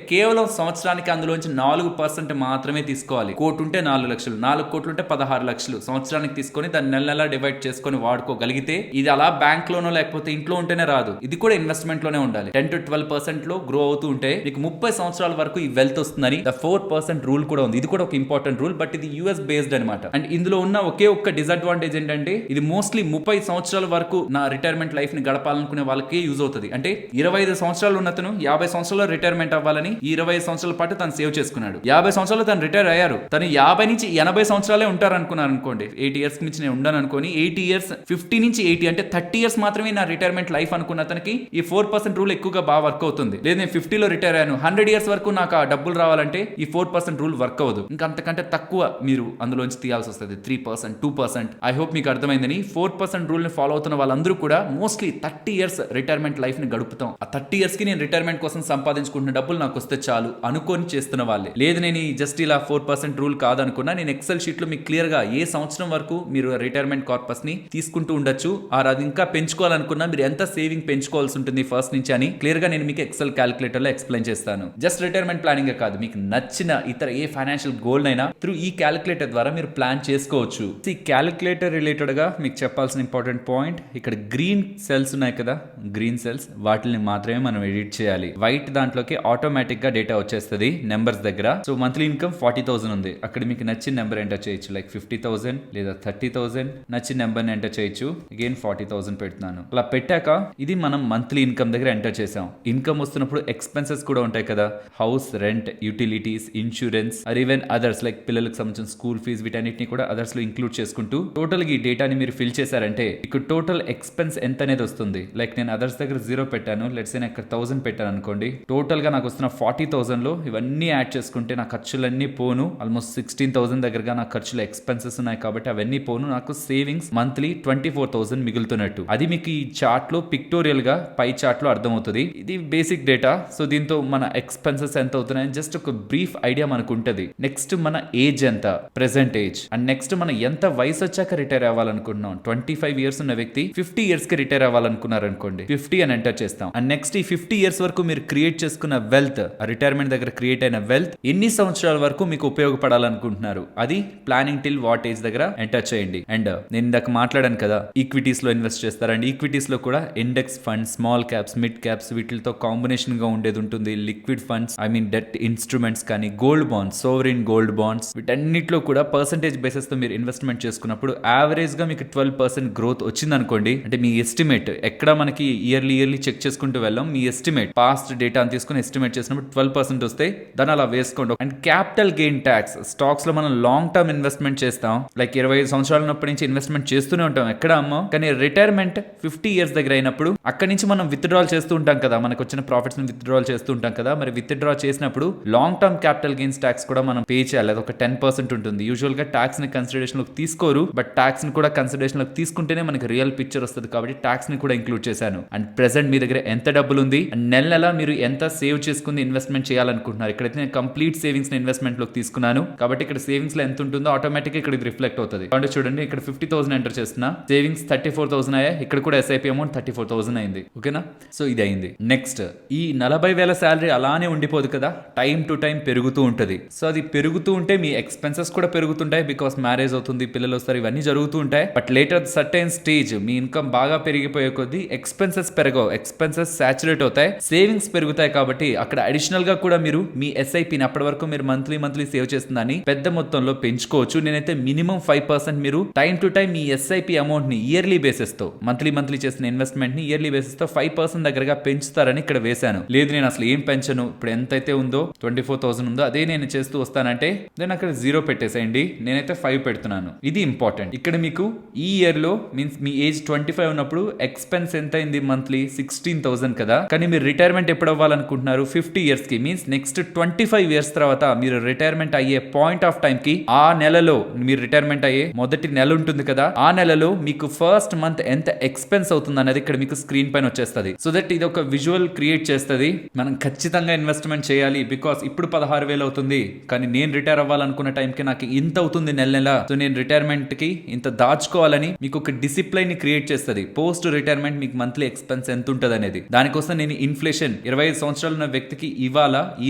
కేవలం సంవత్సరానికి అందులోంచి 4% మాత్రమే తీసుకోవాలి. కోటి ఉంటే 4 లక్షలు, 4 కోట్లు ఉంటే 16 లక్షలు సంవత్సరానికి తీసుకొని దాన్ని నెల డివైడ్ చేసుకొని వాడుకోగలిగితే ఇది అలా బ్యాంక్ లోనో లేకపోతే ఇంట్లో ఉంటేనే రాదు. ఇది కూడా ఇన్వెస్ట్మెంట్ లోనే ఉండాలి. 10 to 12% లో గ్రో అవుతూ ఉంటే మీకు 30 సంవత్సరాల వరకు ఈ వెల్త్ వస్తుందని ద 4% రూల్ కూడా ఉంది. ఇది కూడా ఒక ఇంపార్టెంట్ రూల్, బట్ ఇది యూఎస్ బేస్డ్ అనమాట. అండ్ ఇందులో ఉన్న ఒకే ఒక్క డిసడ్వాంటేజ్ ఏంటంటే ఇది మోస్ట్లీ 30 సంవత్సరాల వరకు నా రిటైర్మెంట్ లైఫ్ ని గడపాలనుకునే వాళ్ళకే యూజ్ అవుతుంది. అంటే 25 సంవత్సరాలు ఉన్నతను 50 సంవత్సరాలు రిటైర్మెంట్ అవ్వాలని ఈ 25 సంవత్సరాల పాటు తను సేవ్ చేసుకున్నాడు. 50 సంవత్సరాలు తను రిటైర్ అయ్యారు. తను 50 నుంచి 80 సంవత్సరాలే ఉంటారు అనుకున్నారు అనుకోండి, 8 years నుంచి నేను ఉండను అనుకోని 8 years, 50 నుంచి 80 అంటే 30 years మాత్రమే నా రిటైర్మెంట్ లైఫ్ అనుకున్న తనకి ఈ 4% రూల్ ఎక్కువగా బాగా వర్క్ అవుతుంది. లేదు నేను 50లో రిటైర్ అయ్యాను, 100 years వరకు నాకు ఆ డబ్బులు రావాలంటే ఈ 4% రూల్ వర్క్ అవ్వదు. ఇంకా అంతకంటే తక్కువ మీరు అందులోంచి తీయాల్సి వస్తుంది, 3%, 2%. ఐ హోప్ మీకు అర్థమైందని. 4% రూల్ ని ఫాలో అవుతున్న వాళ్ళందరూ కూడా మోస్ట్లీ 30 years రిటైర్మెంట్ లైఫ్ ని గడుపుతాం. ఆ 30 years కి నేను రిటైర్మెంట్ కోసం సంపాదించుకుంటున్న డబ్బులు నాకు వస్తే చాలు అనుకొని చేస్తున్న వాళ్ళే. లేదు నేను జస్ట్ ఇలా 4% రూల్ కాదనుకున్నా, నేను ఎక్సెల్ షీట్ లో మీకు క్లియర్ గా ఏ సంవత్సరం వరకు మీరు రిటైర్మెంట్ కార్పస్ ని తీసుకుంటూ ఉండొచ్చు, అది ఇంకా పెంచుకోవాలనుకున్నా మీరు ఎంత సేవింగ్ పెంచుకోవాల్సి ఉంటుంది ఫస్ట్ నుంచి అని క్లియర్ గా నేను మీకు ఎక్సెల్ క్యాలిక్యులేటర్ లో ఎక్స్ప్లెయిన్ చేస్తాను. జస్ట్ రిటైర్మెంట్ ప్లానింగ్ కాదు, మీకు నచ్చిన ఇతర ఏ ఫైనాన్షియల్ గోల్ అయినా త్రూ ఈ క్యాలిక్యులేటర్ ద్వారా మీరు ప్లాన్ చేసుకోవచ్చు. ఈ క్యాలిక్యులేటర్ రిలేటెడ్ గా మీకు చెప్పాల్సిన ఇంపార్టెంట్ పాయింట్, ఇక్కడ గ్రీన్ సెల్స్ ఉన్నాయి కదా, గ్రీన్ సెల్స్ వాటిని మాత్రమే మనం ఎడిట్ చేయాలి. వైట్ దాంట్లోకి ఆటోమేటిక్ గా డేటా వచ్చేస్తుంది నెంబర్స్ దగ్గర. సో మంత్లీ ఇన్కమ్ 40,000 ఉంది, అక్కడ మీకు నచ్చిన నెంబర్ ఎంటర్ చేయొచ్చు, లైక్ 50,000 లేదా 30,000 నచ్చిన నెంబర్ ని ఎంటర్ చేయొచ్చు. అగైన్ 40,000 పెడుతున్నాను. అలా పెట్టాక ఇది మనం మంత్లీ ఇన్కమ్ దగ్గర ఎంటర్ చేసాం. ఇన్కమ్ వస్తున్నప్పుడు ఎక్స్పెన్సెస్ కూడా ఉంటాయి కదా, house rent, utilities, insurance or even others like పిల్లలకు సంబంధించిన స్కూల్ ఫీజ్, వీటన్నిటిని కూడా అదర్స్ లో ఇంక్లూడ్ చేసుకుంటూ టోటల్ ఈ డేటాని మీరు ఫిల్ చేశారంటే మీకు టోటల్ ఎక్స్పెన్స్ ఎంత అనేది వస్తుంది. లైక్ నేను అదర్స్ దగ్గర 0 పెట్టాను, లెట్స్ నేను ఇక్కడ 1000 పెట్టాను అనుకోండి, టోటల్ గా నాకు వస్తున్న 40,000 లో ఇవన్నీ యాడ్ చేసుకుంటే నా ఖర్చులన్నీ పోను ఆల్మోస్ట్ 16,000 దగ్గరగా నా ఖర్చులు ఎక్స్పెన్సెస్ ఉన్నాయి కాబట్టి అవన్నీ పోను, నాకు సేవింగ్స్ మంత్లీ 24,000 మిగులుతున్నట్టు. అది మీకు ఈ చార్ట్ లో పిక్టోరియల్ గా పై చార్ట్ లో అర్థమవుతుంది. ఇది బేసిక్ డేటా. సో దీంతో మన ఎక్స్పెన్సెస్ ఎంత అవుతున్నాయని జస్ట్ ఒక బ్రీఫ్ ఐడియా మనకు ఉంటది. నెక్స్ట్ మన ఏజ్ ఎంత, ప్రెసెంట్ ఏజ్, అండ్ నెక్స్ట్ మనం ఎంత వయసు వచ్చాక రిటైర్ అవ్వాలనుకుంటున్నాం. 25 years ఉన్న వ్యక్తి 50 years కి రిటైర్ అవ్వాలనుకున్నారు అనుకోండి, 50 అని ఎంటర్ చేస్తాం. అండ్ నెక్స్ట్ ఈ 50 years వరకు మీరు క్రియేట్ చేసుకున్న వెల్త్, రిటైర్మెంట్ దగ్గర క్రియేట్ అయిన వెల్త్ ఎన్ని సంవత్సరాల వరకు మీకు ఉపయోగపడాలనుకుంటున్నారు, అది ప్లానింగ్ టిల్ వాట్ ఏజ్ దగ్గర ఎంటర్ చేయండి. అండ్ నేను ఇందాక మాట్లాడాను కదా ఈక్విటీస్ లో ఇన్వెస్ట్ చేస్తారండి. ఈక్విటీస్ లో కూడా index funds, small caps, mid caps వీటితో కాంబినేషన్ గా ఉండేది ఉంటుంది. Liquid funds, I mean debt instruments, కానీ gold bonds, sovereign gold bonds, వీటన్నిటిలో కూడా పర్సెంటేజ్ బేసిస్ తో మీరు ఇన్వెస్ట్మెంట్ చేసుకున్నప్పుడు యావరేజ్ గా మీకు 12% 12% గ్రోత్ వచ్చింది అనుకోండి, అంటే మీ ఎస్టిమేట్ ఎక్కడ మనకి ఇయర్లీ చెక్ చేసుకుంటూ వెళ్ళాం, మీ ఎస్టిమేట్ పాస్ట్ డేటా అని తీసుకుని ఎస్టిమేట్ చేసినప్పుడు 12% వస్తే దాన్ని అలా వేసుకోండి. And capital gain tax, stocks లో మనం లాంగ్ టర్మ్ ఇన్వెస్ట్మెంట్ చేస్తాం, లైక్ 25 సంవత్సరాల ఉన్నప్పటి నుంచి ఇన్వెస్ట్మెంట్ చేస్తూనే ఉంటాం, ఎక్కడ అమ్మం. కానీ రిటైర్మెంట్ 50 ఇయర్స్ దగ్గర అయినప్పుడు అక్కడి నుంచి మనం విత్డ్రాల్ చేస్తూ ఉంటాం కదా, మనకు వచ్చిన ప్రాఫిట్స్ ని విత్డ్రాల్ చేస్తూ ఉంటాం కదా. మరి విత్డ్రా చేసినప్పుడు long term capital gains tax కూడా మనం పే చేయాలి. అది ఒక 10% ఉంటుంది. యూజువల్ గా ట్యాక్స్ ని కన్సిడరేషన్ లోకి తీసుకోరు, బట్ ట్యాక్స్ ని కూడా కన్సిడరేషన్ లోకి తీసుకుంటేనే మనకి రియల్ పిక్చర్ వస్తుంది. కాబట్టి ట్యాక్స్ ని కూడా ఇంక్లూడ్ చేశాను. అండ్ ప్రెసెంట్ మీ దగ్గర ఎంత డబ్బులు ఉంది, అండ్ నెల మీరు ఎంత సేవ్ చేసుకుని ఇన్వెస్ట్మెంట్ చేయాలనుకుంటున్నారు. ఇక్కడైతే నేను కంప్లీట్ సేవింగ్స్ ని ఇన్వెస్ట్మెంట్ లోకి తీసుకున్నాను. కాబట్టి ఇక్కడ సేవింగ్స్ లో ఎంత ఉంటుందో ఆటోమేటిక్ ఇక్కడ రిఫ్లెక్ట్ అవుతుంది. కాబట్టి చూడండి, ఇక్కడ 50,000 ఎంటర్ చేస్తున్నా, సేవింగ్స్ 34,000 అయ్యాయి. ఇక్కడ కూడా ఎస్ఐపి అమౌంట్ 34,000 అయింది. ఓకేనా? సో ఇది అయింది. నెక్స్ట్, ఈ 40,000 శాలరీ అలానే ఉండిపోదు కదా, టైం టు టైం పెరుగుతూ ఉంటుంది. సో అది పెరుగుతూ ఉంటే మీ ఎక్స్పెన్సెస్ కూడా పెరుగుతుంటాయి, బికాస్ మ్యారేజ్ అవుతుంది, పిల్లలు వస్తారు, ఇవన్నీ జరుగుతూ ఉంటాయి. But later certain stage me income బాగా పెరిగిపోయే కొద్దీ ఎక్స్పెన్సెస్ పెరగవు, ఎక్స్పెన్సెస్ సాచురేట్ అవుతాయి, సేవింగ్స్ పెరుగుతాయి. కాబట్టి అక్కడ అడిషనల్ గా కూడా మీరు మీ ఎస్ఐపిని అప్పటి వరకు మీరు మంత్లీ సేవ్ చేస్తుందని పెద్ద మొత్తంలో పెంచుకోవచ్చు. నేనైతే మినిమం 5% మీరు time to time me SIP amount ని ఇయర్లీ బేసిస్ తో, మంత్లీ చేసిన ఇన్వెస్ట్మెంట్ ని ఇయర్లీ బేసిస్ తో 5% దగ్గరగా పెంచుతారని ఇక్కడ వేశాను. లేదు నేను అసలు ఏం పెంచను, ఇప్పుడు ఎంతైతే ఉందో 24,000 ఉందో అదే నేను చేస్తూ వస్తానంటే నేను అక్కడ 0 పెట్టేసేయండి. నేనైతే 5 పెడుతున్నాను. ఇది ఇంపార్టెంట్. ఇక్కడ మీకు ఈ ఇయర్ లో మీన్స్ మీ ఏజ్ 25 ఉన్నప్పుడు ఎక్స్పెన్స్ ఎంత అయింది మంత్లీ 16,000 కదా. కానీ మీరు రిటైర్మెంట్ ఎప్పుడు అవ్వాలనుకుంటున్నారు 50 ఇయర్స్ కి, మీన్స్ నెక్స్ట్ 25 ఇయర్స్ తర్వాత మీరు రిటైర్మెంట్ అయ్యే పాయింట్ ఆఫ్ టైం కి ఆ నెలలో మీరు రిటైర్మెంట్ అయ్యే మొదటి నెల ఉంటుంది కదా, ఆ నెలలో మీకు ఫస్ట్ మంత్ ఎంత ఎక్స్పెన్స్ అవుతుంది అనేది ఇక్కడ మీకు స్క్రీన్ పైన వచ్చేస్తుంది. సో దట్ ఇది ఒక విజువల్ క్రియేట్ చేస్తుంది. మనం ఖచ్చితంగా ఇన్వెస్ట్మెంట్ చేయాలి, బికాస్ ఇప్పుడు 16,000 అవుతుంది, కానీ నేను రిటైర్ అవ్వాలనుకున్న టైంకి నాకు ఇంత అవుతుంది నెల. సో నేను రిటైర్మెంట్ కి ఇంత దాచుకోవాలని మీకు ఒక డిసిప్లైన్ ని క్రియేట్ చేస్తుంది. పోస్ట్ రిటైర్మెంట్ మీకు మంత్లీ ఎక్స్పెన్స్ ఎంత ఉంటుంది అనేది. దానికోసం నేను ఇన్ఫ్లేషన్ 25 సంవత్సరాలు ఉన్న వ్యక్తికి ఇవాళ ఈ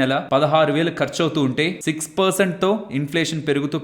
నెల 16,000 ఖర్చు అవుతూ ఉంటే 6% తో ఇన్ఫ్లేషన్ పెరుగుతూ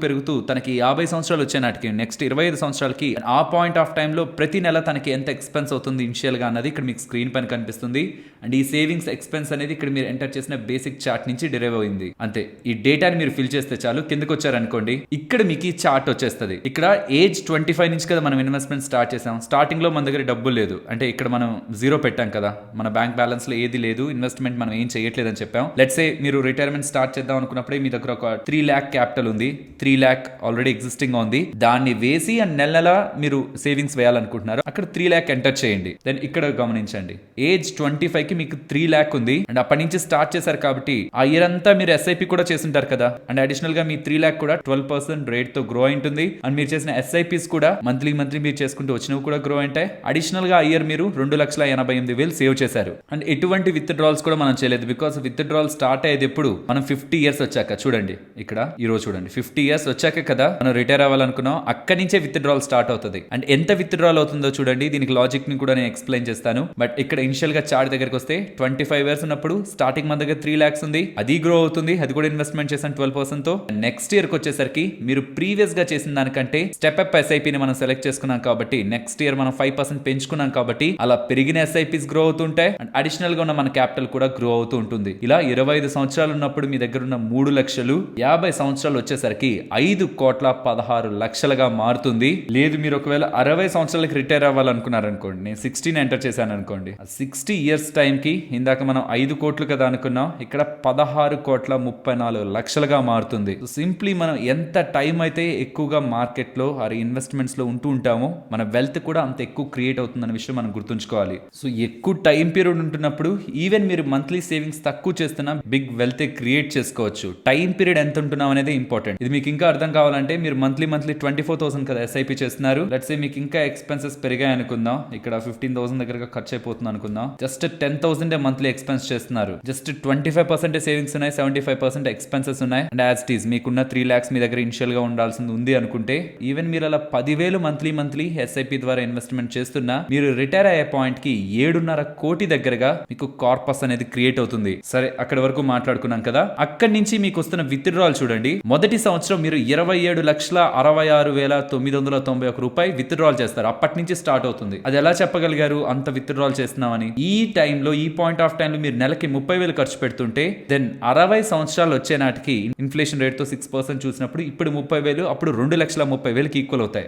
తనకి 50 సంవత్సరాలు వచ్చే నాటికి నెక్స్ట్ 25 సంవత్సరాలకి ఆ పాయింట్ ఆఫ్ టైమ్ లో ప్రతి నెల తనకి ఎంత ఎక్స్పెన్స్ అవుతుంది ఇనిషియల్ గా అన్నది ఇక్కడ మీకు స్క్రీన్ పైన కనిపిస్తుంది. అండ్ ఈ సేవింగ్స్ ఎక్స్పెన్స్ అనేది ఇక్కడ మీరు ఎంటర్ చేసిన బేసిక్ చార్ట్ నుంచి డిరైవ్ అయింది. అంతే, ఈ డేటాని మీరు ఫిల్ చేస్తే చాలు. కిందకి వచ్చారనుకోండి, ఇక్కడ మీకు ఈ చార్ట్ వచ్చేస్తుంది. ఇక్కడ ఏజ్ 25 నుంచి కదా మనం ఇన్వెస్ట్మెంట్ స్టార్ట్ చేసాం. స్టార్టింగ్ లో మన దగ్గర డబ్బులు లేదు, అంటే ఇక్కడ మనం 0 పెట్టాం కదా, మన బ్యాంక్ బ్యాలెన్స్ లో ఏది లేదు, ఇన్వెస్ట్మెంట్ మనం ఏం చేయట్లేదు అని చెప్పాం. లెట్స్ సే మీరు రిటైర్మెంట్ స్టార్ట్ చేద్దాం అనుకున్నప్పుడే మీ దగ్గర ఒక 3 lakh క్యాపిటల్ ఉంది, 3 lakh ఆల్రెడీ ఎగ్జిస్టింగ్ గా ఉంది. దాన్ని వేసి అండ్ నెల మీరు సేవింగ్స్ వేయాలనుకుంటున్నారు, అక్కడ 3 lakh ఎంటర్ చేయండి. దెన్ ఇక్కడ గమనించండి, ఏజ్ 25 కి మీకు 3 lakh ఉంది, అండ్ అప్పటి నుంచి స్టార్ట్ చేశారు కాబట్టి ఆ ఇయర్ అంతా మీరు ఎస్ఐపి కూడా చేస్తుంటారు కదా, అండ్ అడిషనల్ గా మీ 3 lakh కూడా 12% రేట్ తో గ్రో అయింటుంది. అండ్ మీరు చేసిన ఎస్ఐపిస్ కూడా మంత్లీ మీరు చేసుకుంటూ వచ్చినవి కూడా గ్రో అయింటాయి. అడిషనల్ గా ఇయర్ మీరు 2,88,000 సేవ్ చేశారు. అండ్ ఎటువంటి విత్ డ్రాల్స్ కూడా మనం చేయలేదు, బికాస్ విత్ డ్రాల్ స్టార్ట్ అయ్యేది ఎప్పుడు మనం 50 ఇయర్స్ వచ్చాక. చూడండి ఇక్కడ ఈ రోజు చూడండి, 50 ఇయర్స్ వచ్చాక కదా మనం రిటైర్ అవ్వాలనుకున్నాం, అక్కడి నుంచే విత్ డ్రాల్ స్టార్ట్ అవుతుంది. అండ్ ఎంత విత్ డ్రాల్ అవుతుందో చూడండి, దీనికి లాజిక్ ని కూడా నేను ఎక్స్ప్లెయిన్ చేస్తాను. బట్ ఇక్కడ ఇనిషియల్ గా చార్ట్ దగ్గరకు వస్తే 25 ఇయర్స్ ఉన్నప్పుడు స్టార్టింగ్ మన దగ్గర 3 lakhs ఉంది, అది గ్రో అవుతుంది, అది కూడా ఇన్వెస్ట్మెంట్ చేసాను 12% తో. నెక్స్ట్ ఇయర్ కి వచ్చేసరికి మీరు ప్రీవియస్ గా చేసిన దానికంటే స్టెప్ అప్ ఎస్ఐపి ని మనం సెలెక్ట్ చేసుకున్నాం కాబట్టి నెక్స్ట్ ఇయర్ మనం 5% పెంచుకున్నాం కాబట్టి అలా పెరిగిన ఎస్ఐపిస్ గ్రో అవుతుంటాయి, అండ్ అడిషనల్ గా ఉన్న మన క్యాపిటల్ కూడా గ్రో అవుతూ ఉంటుంది. ఇలా 25 సంవత్సరాలు ఉన్నప్పుడు మీ దగ్గర ఉన్న 3 లక్షలు 50 సంవత్సరాలు వచ్చేసరికి 5,16,00,000గా మారుతుంది. లేదు మీరు ఒకవేళ 60 సంవత్సరాలకి రిటైర్ అవ్వాలనుకున్నారనుకోండి, నేను 16 ఎంటర్ చేశాను అనుకోండి, 60 ఇయర్స్ టైం కి ఇందాక మనం 5 కోట్లు కదా అనుకున్నాం, ఇక్కడ 16,34,00,000గా మారుతుంది. సింప్లీ మనం ఎంత టైం అయితే ఎక్కువగా మార్కెట్ లో ఇన్వెస్ట్మెంట్స్ లో ఉంటూ ఉంటామో మన వెల్త్ కూడా అంత ఎక్కువ క్రియేట్ అవుతుందన్న విషయం మనం గుర్తుంచుకోవాలి. సో ఎక్కువ టైం పీరియడ్ ఉంటున్నప్పుడు ఈవెన్ మీరు మంత్లీ సేవింగ్స్ తక్కువ చేస్తున్నా బిగ్ వెల్త్ క్రియేట్ చేసుకోవచ్చు. టైం పీరియడ్ ఎంత ఉంటున్నాం అనేది ఇంపార్టెంట్. ఇది మీకు ఇంకా అర్థం కావాలంటే మీరు మంత్లీ 24,000 కదా ఎస్ఐపి చేస్తున్నారు, లెట్స్ సే మీకు ఇంకా ఎక్స్పెన్సెస్ పెరిగాయి అనుకుందాం, ఇక్కడ 15,000 దగ్గరగా ఖర్చు అయిపోతుంది అనుకుందాం, జస్ట్ 10,000 మంత్లీ ఎక్స్పెన్స్ చేస్తున్నారు, జస్ట్ 25% సేవింగ్స్ ఉన్నాయి, 75% ఎక్స్పెన్సెస్ ఉన్నాయి. అండ్ యాజ్ ఇట్ ఈస్ మీకున్న 3 lakhs మీ దగ్గర ఇనిషియల్ గా ఉండాల్సింది ఉంది అనుకుంటే ఈవెన్ మీరు అలా 10,000 మంత్లీ ఎస్ఐపి ద్వారా ఇన్వెస్ట్మెంట్ చేస్తున్నా మీరు రిటైర్ అయ్యే పాయింట్ కి 7.5 కోటి దగ్గరగా మీకు కార్పస్ అనేది క్రియేట్ అవుతుంది. సరే అక్కడి వరకు మాట్లాడుకున్నాం కదా. అక్కడి నుంచి మీకు వస్తున్న విత్ డ్రాల్ చూడండి, మొదటి సంవత్సరం మీరు 27,66,991 రూపాయి విత్ డ్రాల్ చేస్తారు, అప్పటి నుంచి స్టార్ట్ అవుతుంది. అది ఎలా చెప్పగలిగారు అంత విత్ డ్రాల్ చేస్తున్నామని? ఈ టైంలో ఈ పాయింట్ ఆఫ్ టైంలో మీరు నెలకి 30,000 ఖర్చు పెడుతుంటే దెన్ 60 సంవత్సరాలు వచ్చే నాటికి ఇన్ఫ్లేషన్ రేట్ తో 6% చూసినప్పుడు ఇప్పుడు 30,000 అప్పుడు 2,30,000కి ఈక్వల్ అవుతాయి.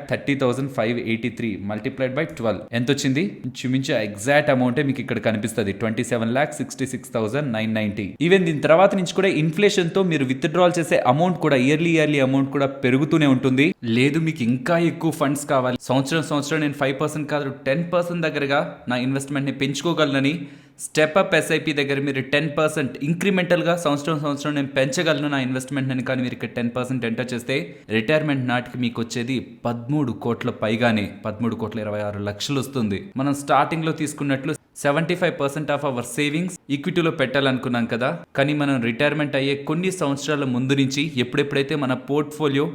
1,30,583 మల్టిప్లైడ్ బై 12 ఎంత వచ్చింది? ఇంచుమించు ఎగ్జాక్ట్ అమౌంటే మీకు ఇక్కడ కనిపిస్తుంది, 27,66,990. ఈవెన్ దీని తర్వాత నుంచి కూడా ఇన్ఫ్లేషన్ తో మీరు విత్డ్రాల్ చేసే అమౌంట్ కూడా ఇయర్లీ అమౌంట్ కూడా పెరుగుతూనే ఉంటుంది. లేదు మీకు ఇంకా ఎక్కువ ఫండ్స్ కావాలి, సంవత్సరం నేను 5% కాదు 10% దగ్గరగా నా ఇన్వెస్ట్మెంట్ ని పెంచుకోగలనని స్టెప్ అప్ ఎస్ఐపి దగ్గర మీరు 10% ఇంక్రిమెంటల్గా సంవత్సరం నేను పెంచగలను నా ఇన్వెస్ట్మెంట్ అని కానీ మీరు ఇక్కడ 10% ఎంటర్ చేస్తే రిటైర్మెంట్ నాటికి మీకు వచ్చేది 13 కోట్ల పైగానే 13,26,00,000 వస్తుంది. మనం స్టార్టింగ్ లో తీసుకున్నట్లు 75% ఆఫ్ అవర్ సేవింగ్స్ ఈక్విటీలో పెట్టాలనుకున్నాం కదా, కానీ మనం రిటైర్మెంట్ అయ్యే కొన్ని సంవత్సరాల ముందు నుంచి ఎప్పుడెప్పుడైతే మన పోర్ట్ఫోలియో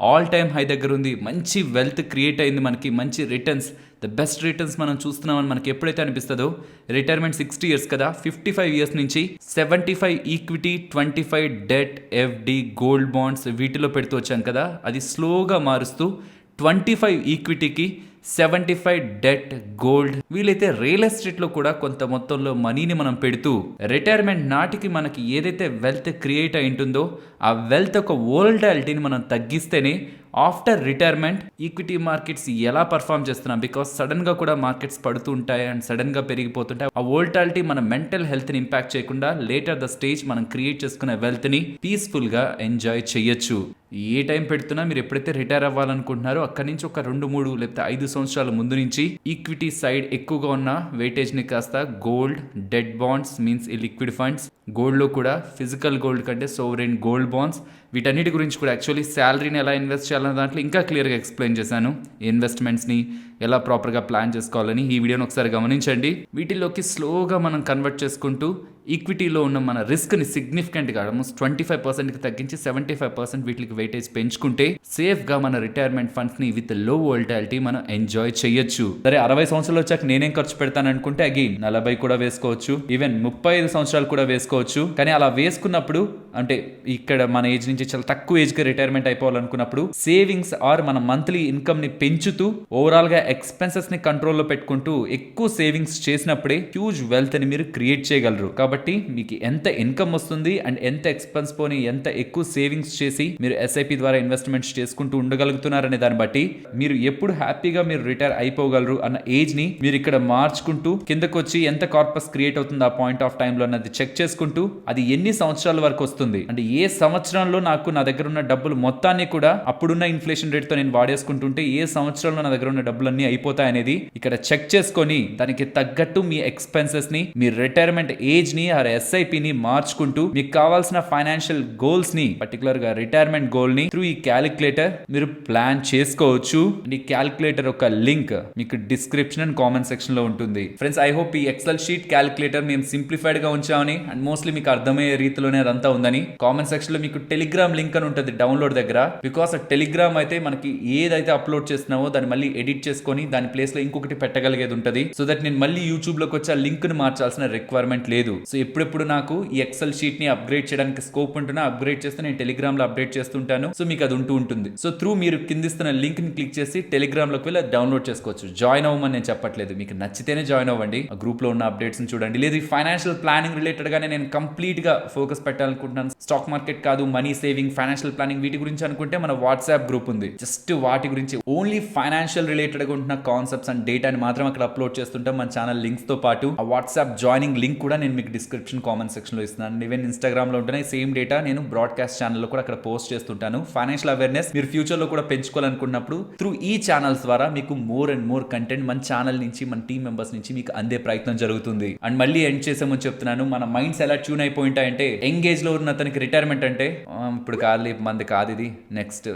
ఆల్ టైమ్ హై దగ్గర ఉంది, మంచి వెల్త్ క్రియేట్ అయింది, మనకి మంచి రిటర్న్స్, ద బెస్ట్ రిటర్న్స్ మనం చూస్తున్నామని మనకి ఎప్పుడైతే అనిపిస్తుందో రిటైర్మెంట్ 60 years కదా, 55 years నుంచి 75 equity 25 debt FD gold bonds వీటిలో పెడుతూ వచ్చాం కదా, అది స్లోగా మారుస్తూ 25 ఈక్విటీకి 75 డెట్ గోల్డ్, వీలైతే రియల్ ఎస్టేట్ లో కూడా కొంత మొత్తంలో మనీని మనం పెడుతూ రిటైర్మెంట్ నాటికి మనకి ఏదైతే వెల్త్ క్రియేట్ అయి ఉంటుందో ఆ వెల్త్ ఒక వోల్టాలిటీని మనం తగ్గిస్తేనే ఆఫ్టర్ రిటైర్మెంట్ ఈక్విటీ మార్కెట్స్ ఎలా పర్ఫామ్ చేస్తున్నాం, బికాస్ సడన్ గా కూడా మార్కెట్స్ పడుతూ ఉంటాయి అండ్ సడన్ గా పెరిగిపోతుంటాయి. ఆ వోల్టాలిటీ మన మెంటల్ హెల్త్ ని ఇంపాక్ట్ చేయకుండా లేటర్ ద స్టేజ్ మనం క్రియేట్ చేసుకునే వెల్త్ ని పీస్ఫుల్ గా ఎంజాయ్ చేయొచ్చు. ఏ టైం పెడుతున్నా మీరు ఎప్పుడైతే రిటైర్ అవ్వాలనుకుంటున్నారో అక్కడి నుంచి ఒక 2-3 లేకపోతే 5 సంవత్సరాల ముందు నుంచి ఈక్విటీ సైడ్ ఎక్కువగా ఉన్న వెయిటేజ్ ని కాస్త గోల్డ్, డెట్ బాండ్స్ మీన్స్ ఈ లిక్విడ్ ఫండ్స్, గోల్డ్ లో కూడా ఫిజికల్ గోల్డ్ కంటే సోవరెన్ గోల్డ్ బాండ్స్, వీటన్నిటి గురించి కూడా యాక్చువల్లీ శాలరీని ఎలా ఇన్వెస్ట్ చేయాలన్న దాంట్లో ఇంకా క్లియర్గా ఎక్స్ప్లెయిన్ చేశాను. ఇన్వెస్ట్మెంట్స్ని ఎలా ప్రాపర్గా ప్లాన్ చేసుకోవాలని ఈ వీడియోని ఒకసారి గమనించండి. వీటిలోకి స్లోగా మనం కన్వర్ట్ చేసుకుంటూ ఈక్విటీలో ఉన్న మన రిస్క్ని సిగ్నిఫికెంట్గా ఆల్మోస్ట్ 25%కి తగ్గించి 75% వీటికి వెయిటేజ్ పెంచుకుంటే సేఫ్గా మన రిటైర్మెంట్ ఫండ్స్ని విత్ లో వోల్టాలిటీ మనం ఎంజాయ్ చేయొచ్చు. సరే 60 సంవత్సరాలు వచ్చాక నేనేం ఖర్చు పెడతాను అనుకుంటే అగైన్ 40 కూడా వేసుకోవచ్చు, ఈవెన్ 35 సంవత్సరాలు కూడా వేసుకోవచ్చు. కానీ అలా వేసుకున్నప్పుడు అంటే ఇక్కడ మన ఏజ్ నుంచి చాలా తక్కువ ఏజ్కి రిటైర్మెంట్ అయిపోవాలనుకున్నప్పుడు సేవింగ్స్ ఆర్ మన మంత్లీ ఇన్కమ్ ని పెంచుతూ ఓవరాల్ గా ఎక్స్పెన్సెస్ ని కంట్రోల్లో పెట్టుకుంటూ ఎక్కువ సేవింగ్స్ చేసినప్పుడే హ్యూజ్ వెల్త్ ని మీరు క్రియేట్ చేయగలరు. కాబట్టి మీకు ఎంత ఇన్కమ్ వస్తుంది అండ్ ఎంత ఎక్స్పెన్స్ పోని ఎంత ఎక్కువ సేవింగ్స్ చేసి మీరు ఎస్ఐపి ద్వారా ఇన్వెస్ట్మెంట్స్ చేసుకుంటూ ఉండగలుగుతున్నారనే దాన్ని బట్టి మీరు ఎప్పుడు హ్యాపీగా మీరు రిటైర్ అయిపోగలరు అన్న ఏజ్ ని మీరు ఇక్కడ మార్చుకుంటూ కిందకు వచ్చి ఎంత కార్పస్ క్రియేట్ అవుతుంది ఆ పాయింట్ ఆఫ్ టైం లో అన్నది చెక్ చేసుకుంటూ అది ఎన్ని సంవత్సరాల వరకు వస్తుంది అంటే ఏ సంవత్సరంలో నాకు నా దగ్గర ఉన్న డబ్బులు మొత్తాన్ని కూడా అప్పుడున్న ఇన్ఫ్లేషన్ రేట్ తో నేను వాడేసుకుంటుంటే ఏ సంవత్సరంలో నా దగ్గర ఉన్న డబ్బులన్నీ అయిపోతాయి అనేది ఇక్కడ చెక్ చేసుకొని దానికి తగ్గట్టు మీ ఎక్స్పెన్సెస్ ని మీ రిటైర్మెంట్ ఏజ్ ని ఆ ఎస్ఐపి ని మార్చుకుంటూ మీకు కావాల్సిన ఫైనాన్షియల్ గోల్స్ ని పర్టికులర్ గా రిటైర్మెంట్ గోల్ ని త్రూ ఈ క్యాలిక్యులేటర్ మీరు ప్లాన్ చేసుకోవచ్చు. ఈ క్యాలిక్యులేటర్ ఒక లింక్ మీకు డిస్క్రిప్షన్ అండ్ కామెంట్ సెక్షన్ లో ఉంటుంది. ఫ్రెండ్స్ ఐ హోప్ ఈ ఎక్సెల్ షీట్ క్యాలిక్యులేటర్ మేము సింప్లిఫైడ్ గా ఉంచామని అండ్ మోస్ట్లీ మీకు అర్థమయ్యే రీతిలోనే అదంతా ఉందని. కామెంట్ సెక్షన్ లో మీకు టెలిగ్రామ్ లింక్ అని ఉంటుంది డౌన్లోడ్ దగ్గర, బికాస్ టెలిగ్రామ్ అయితే మనకి ఏదైతే అప్లోడ్ చేస్తున్నావో దాన్ని మళ్ళీ ఎడిట్ చేసుకొని దాని ప్లేస్ లో ఇంకొకటి పెట్టగలిగేది ఉంటుంది. సో దట్ నేను మళ్ళీ యూట్యూబ్ లోకి వచ్చి ఆ లింక్ ని మార్చాల్సిన రిక్వైర్మెంట్ లేదు. సో ఎప్పుడెప్పుడు నాకు ఈ ఎక్సెల్ షీట్ ని అప్గ్రేడ్ చేయడానికి స్కోప్ ఉంటున్నా అప్గ్రేడ్ చేస్తే నేను టెలిగ్రామ్ లో అప్డేట్ చేస్తుంటాను. సో మీకు అది ఉంటూ ఉంటుంది. సో త్రూ మీరు కిందిస్తున్న లింక్ ని క్లిక్ చేసి టెలిగ్రామ్ లోకి వెళ్ళి డౌన్లోడ్ చేసుకోవచ్చు. జాయిన్ అవ్వమని నేను చెప్పట్లేదు, మీకు నచ్చితేనే జాయిన్ అవ్వండి. ఆ గ్రూప్ లో ఉన్న అప్డేట్స్ ని చూడండి. లేదు ఫైనాన్షియల్ ప్లానింగ్ రిలేటెడ్ గానే నేను కంప్లీట్ గా ఫోకస్ పెట్టాలనుకుంటున్నాను, స్టాక్ మార్కెట్ కాదు మనీ సేవింగ్ ఫైనాన్షియల్ ప్లానింగ్ వీటి గురించి అనుకుంటే మన వాట్సాప్ గ్రూప్ ఉంది. జస్ట్ వాటి గురించి ఓన్లీ ఫైనాన్షియల్ రిలేటెడ్ గా ఉంటున్న కాన్సెప్ట్స్ అండ్ డేటాని మాత్రం అక్కడ అప్లోడ్ చేస్తుంటాం మన ఛానల్ లింక్స్ తో పాటు. ఆ వాట్సాప్ జాయినింగ్ లింక్ కూడా నేను మీకు డిస్క్రిప్షన్ కామెంట్ సెక్షన్ లో ఇస్తున్నాను. ఈవెన్ ఇన్స్టాగ్రామ్ లో ఉంటున్న సేమ్ డేటా నేను బ్రాడ్కాస్ట్ ఛానల్ లో కూడా అక్కడ పోస్ట్ చేస్తుంటాను. ఫైనాన్షియల్ అవేర్నెస్ మీరు ఫ్యూచర్ లో కూడా పెంచుకోవాలనుకున్నప్పుడు త్రూ ఈ ఛానల్స్ ద్వారా మీకు మోర్ అండ్ మోర్ కంటెంట్ మన ఛానల్ నుంచి మన టీమ్ మెంబర్స్ నుంచి మీకు అందే ప్రయత్నం జరుగుతుంది. అండ్ మళ్ళీ ఎండ్ చేసామని చెప్తున్నాను, మన మైండ్స్ ఎలా ట్యూన్ అయిపోయి ఉంటాయంటే ఎంగేజ్ లో ఉన్న అతనికి రిటైర్మెంట్ అంటే ఇప్పుడు కాదు మంది కాదు ఇది నెక్స్ట్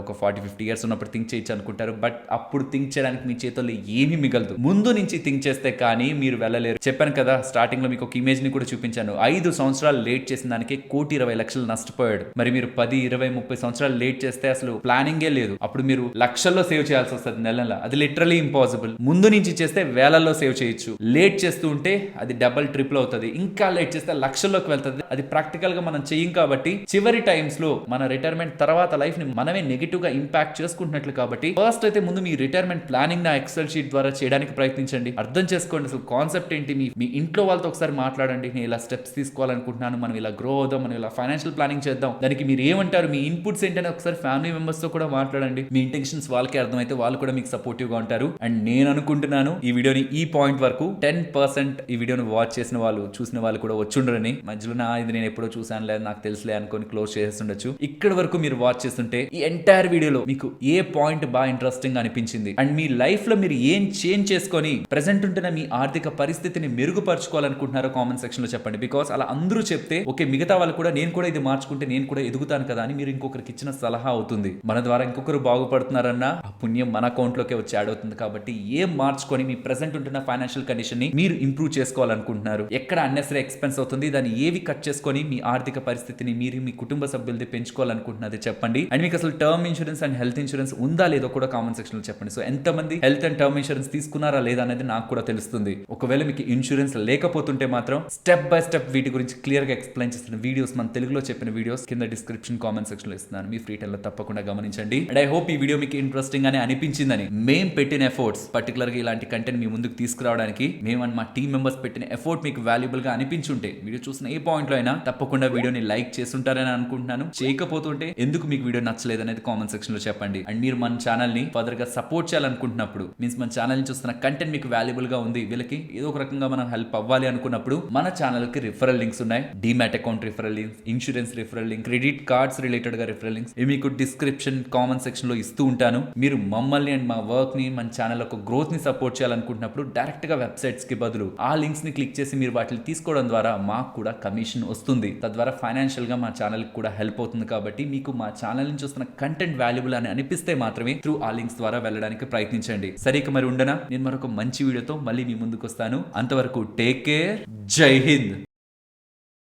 ఒక 40-50 years ఉన్నప్పుడు థింక్ చేయొచ్చు అనుకుంటారు. బట్ అప్పుడు థింక్ చేయడానికి మీ చేతుల్లో ఏమీ మిగలదు. ముందు నుంచి థింక్ చేస్తే కానీ మీరు వెళ్ళలేరు. చెప్పాను కదా స్టార్టింగ్ లో మీకు ఒక ఇమేజ్ ని కూడా చూపించాను. 5 సంవత్సరాలు లేట్ చేసిన దానికి 1,20,00,000 నష్టపోయాడు. మరి మీరు 10, 20, 30 సంవత్సరాలు లేట్ చేస్తే అసలు ప్లానింగే లేదు. అప్పుడు మీరు లక్షల్లో సేవ్ చేయాల్సి వస్తుంది నెలల. అది లిటరలీ ఇంపాసిబుల్. ముందు నుంచి చేస్తే వేలల్లో సేవ్ చేయొచ్చు. లేట్ చేస్తూ ఉంటే అది డబల్ ట్రిపుల్ అవుతుంది. ఇంకా లేట్ చేస్తే లక్షల్లోకి వెళ్తుంది. అది ప్రాక్టికల్ గా మనం చెయ్యం కాబట్టి చివరి టైమ్స్ లో మన రిటైర్మెంట్ తర్వాత లైఫ్ ని మనమే నెగిటివ్ గా ఇంపాక్ట్ చేసుకుంటున్నట్లు. కాబట్టి ఫస్ట్ అయితే ముందు మీ రిటైర్మెంట్ ప్లానింగ్ నా ఎక్సెల్ షీట్ ద్వారా చేయడానికి ప్రయత్నించండి. అర్థం చేసుకోండి అసలు కాన్సెప్ట్ ఏంటి, మీ ఇంట్లో వాళ్ళతో ఒకసారి మాట్లాడండి. నేను ఇలా స్టెప్స్ తీసుకోవాలనుకుంటున్నాను, మనం ఇలా గ్రో అవుదాం, మనం ఇలా ఫైనాన్షియల్ ప్లానింగ్ చేద్దాం, దానికి మీరు ఏమంటారు, మీ ఇన్పుట్స్ ఏంటని ఒకసారి ఫ్యామిలీ మెంబర్స్ తో కూడా మాట్లాడండి. మీ ఇంటెన్షన్స్ వాళ్ళకి అర్థమైతే వాళ్ళు కూడా మీకు సపోర్టివ్ గా ఉంటారు. అండ్ నేను అనుకుంటున్నాను ఈ వీడియోని ఈ పాయింట్ వరకు 10% ఈ వీడియోని వాచ్ చేసిన వాళ్ళు, చూసిన వాళ్ళు కూడా వచ్చుండరని. మధ్యలో ఇది నేను ఎప్పుడో చూసాను లేదు నాకు తెలుసులే అనుకొని క్లోజ్ చేస్తుండొచ్చు. ఇక్కడ వరకు మీరు వాచ్ చేస్తుంటే ఈ ఎంటైర్ వీడియోలో మీకు ఏ పాయింట్ బాగా ఇంట్రెస్టింగ్ అనిపించింది అండ్ మీ లైఫ్ లో మీరు ఏం చేంజ్ చేసుకొని ప్రెసెంట్ ఉంటున్న మీ ఆర్థిక పరిస్థితిని మెరుగుపరచుకోవాలనుకుంటున్నారో కామెంట్ సెక్షన్ లో చెప్పండి. బికాస్ అలా అందరూ చెప్తే ఓకే మిగతా వాళ్ళు కూడా నేను కూడా ఇది మార్చుకుంటే నేను కూడా ఎదుగుతాను కదా అని మీరు ఇంకొకరికి ఇచ్చిన సలహా అవుతుంది. మన ద్వారా ఇంకొకరు బాగుపడుతున్నారన్న ఆ పుణ్యం మన అకౌంట్ లోకే వచ్చి యాడ్ అవుతుంది. కాబట్టి ఏం మార్చుకొని మీ ప్రెసెంట్ ఉంటున్న ఫైనాన్షియల్ కండిషన్ ని మీరు ఇంప్రూవ్ చేసుకోవాలనుకుంటున్నారు, ఎక్కడ అన్నెసరీ ఎక్స్పెన్స్ అవుతుంది, దాన్ని ఏవి కట్ చేసుకొని మీ ఆర్థిక పరిస్థితిని మీరు మీ కుటుంబ సభ్యులది పెంచుకోవాలనుకుంటున్నది చెప్పండి. అండ్ మీకు అసలు term insurance and health insurance ఉందా లేదో కూడా కామెంట్ సెక్షన్ లో చెప్పండి. సో ఎంతమంది హెల్త్ అండ్ టర్మ్ ఇన్సూరెన్స్ తీసుకున్నారా లేదా అనేది నాకు కూడా తెలుస్తుంది. ఒకవేళ మీకు ఇన్సూరెన్స్ లేకపోతుంటే మాత్రం స్టెప్ బై స్టెప్ వీటి గురించి క్లియర్ గా ఎక్స్ప్లెయిన్ చేస్తున్న వీడియోస్, మన తెలుగులో చెప్పిన వీడియోస్ కింద డిస్క్రిప్షన్ కామెంట్ సెక్షన్ లో ఇస్తున్నాను. మీ ఫ్రీ టైం లో తప్పకుండా గమనించండి. అండ్ ఐ హోప్ ఈ వీడియో మీకు ఇంట్రెస్టింగ్ గానే అనిపించిందని. మేము పెట్టిన ఎఫర్ట్స్ పర్టికులర్ గా ఇలాంటి కంటెంట్ మీ ముందుకు తీసుకురావడానికి మేము అండ్ మా టీమ్ మెంబర్స్ పెట్టిన ఎఫర్ట్ మీకు వాల్యుబుల్ గా అనిపించుంటే వీడియో చూసిన ఏ పాయింట్ లో అయినా తప్పకుండా వీడియోని లైక్ చేస్తుంటారని అనుకుంటున్నాను. చేయకపోతుంటే ఎందుకు మీకు వీడియో నచ్చలేదు అనేది కామెంట్ సెక్షన్ లో చెప్పండి. అండ్ మీరు మన ఛానల్ ని ఫర్దర్ గా సపోర్ట్ చేయాలనుకుంటున్నప్పుడు, మీన్స్ మన ఛానల్ ని చూస్తున్న కంటెంట్ మీకు వాల్యుబుల్ గా ఉంది, వీళ్ళకి ఏదో ఒక రకంగా మనం హెల్ప్ అవ్వాలి అనుకున్నప్పుడు మన ఛానల్ కి రిఫరల్ లింక్స్ ఉన్నాయి. Demat account referral links, insurance referral link, credit cards related గా రిఫరల్ లింక్స్ ఇవి మీకు డిస్క్రిప్షన్ కామెంట్ సెక్షన్ లో ఇస్తూ ఉంటాను. మీరు మమ్మల్ని అండ్ మా వర్క్ ని, మన ఛానల్ యొక్క గ్రోత్ ని సపోర్ట్ చేయాలనుకుంటున్నప్పుడు డైరెక్ట్ గా వెబ్సైట్స్ కి బదులు ఆ లింక్స్ ని క్లిక్ చేసి మీరు వాటిని తీసుకోవడం ద్వారా మాకు కూడా కమిషన్ వస్తుంది. తద్వారా ఫైనాన్షియల్ గా మా ఛానల్ కి కూడా హెల్ప్ అవుతుంది. కాబట్టి మీకు మా ఛానల్ నుంచి చూస్తున్న కంటెంట్ వాల్యుబుల్ అని అనిపిస్తే మాత్రమే త్రూ ఆ లింక్స్ ద్వారా వెళ్ళడానికి ప్రయత్నించండి. సరే ఇక మరి ఉండనా, నేను మరొక మంచి వీడియోతో మళ్ళీ మీ ముందుకు వస్తాను. అంతవరకు టేక్ కేర్, జై హింద్.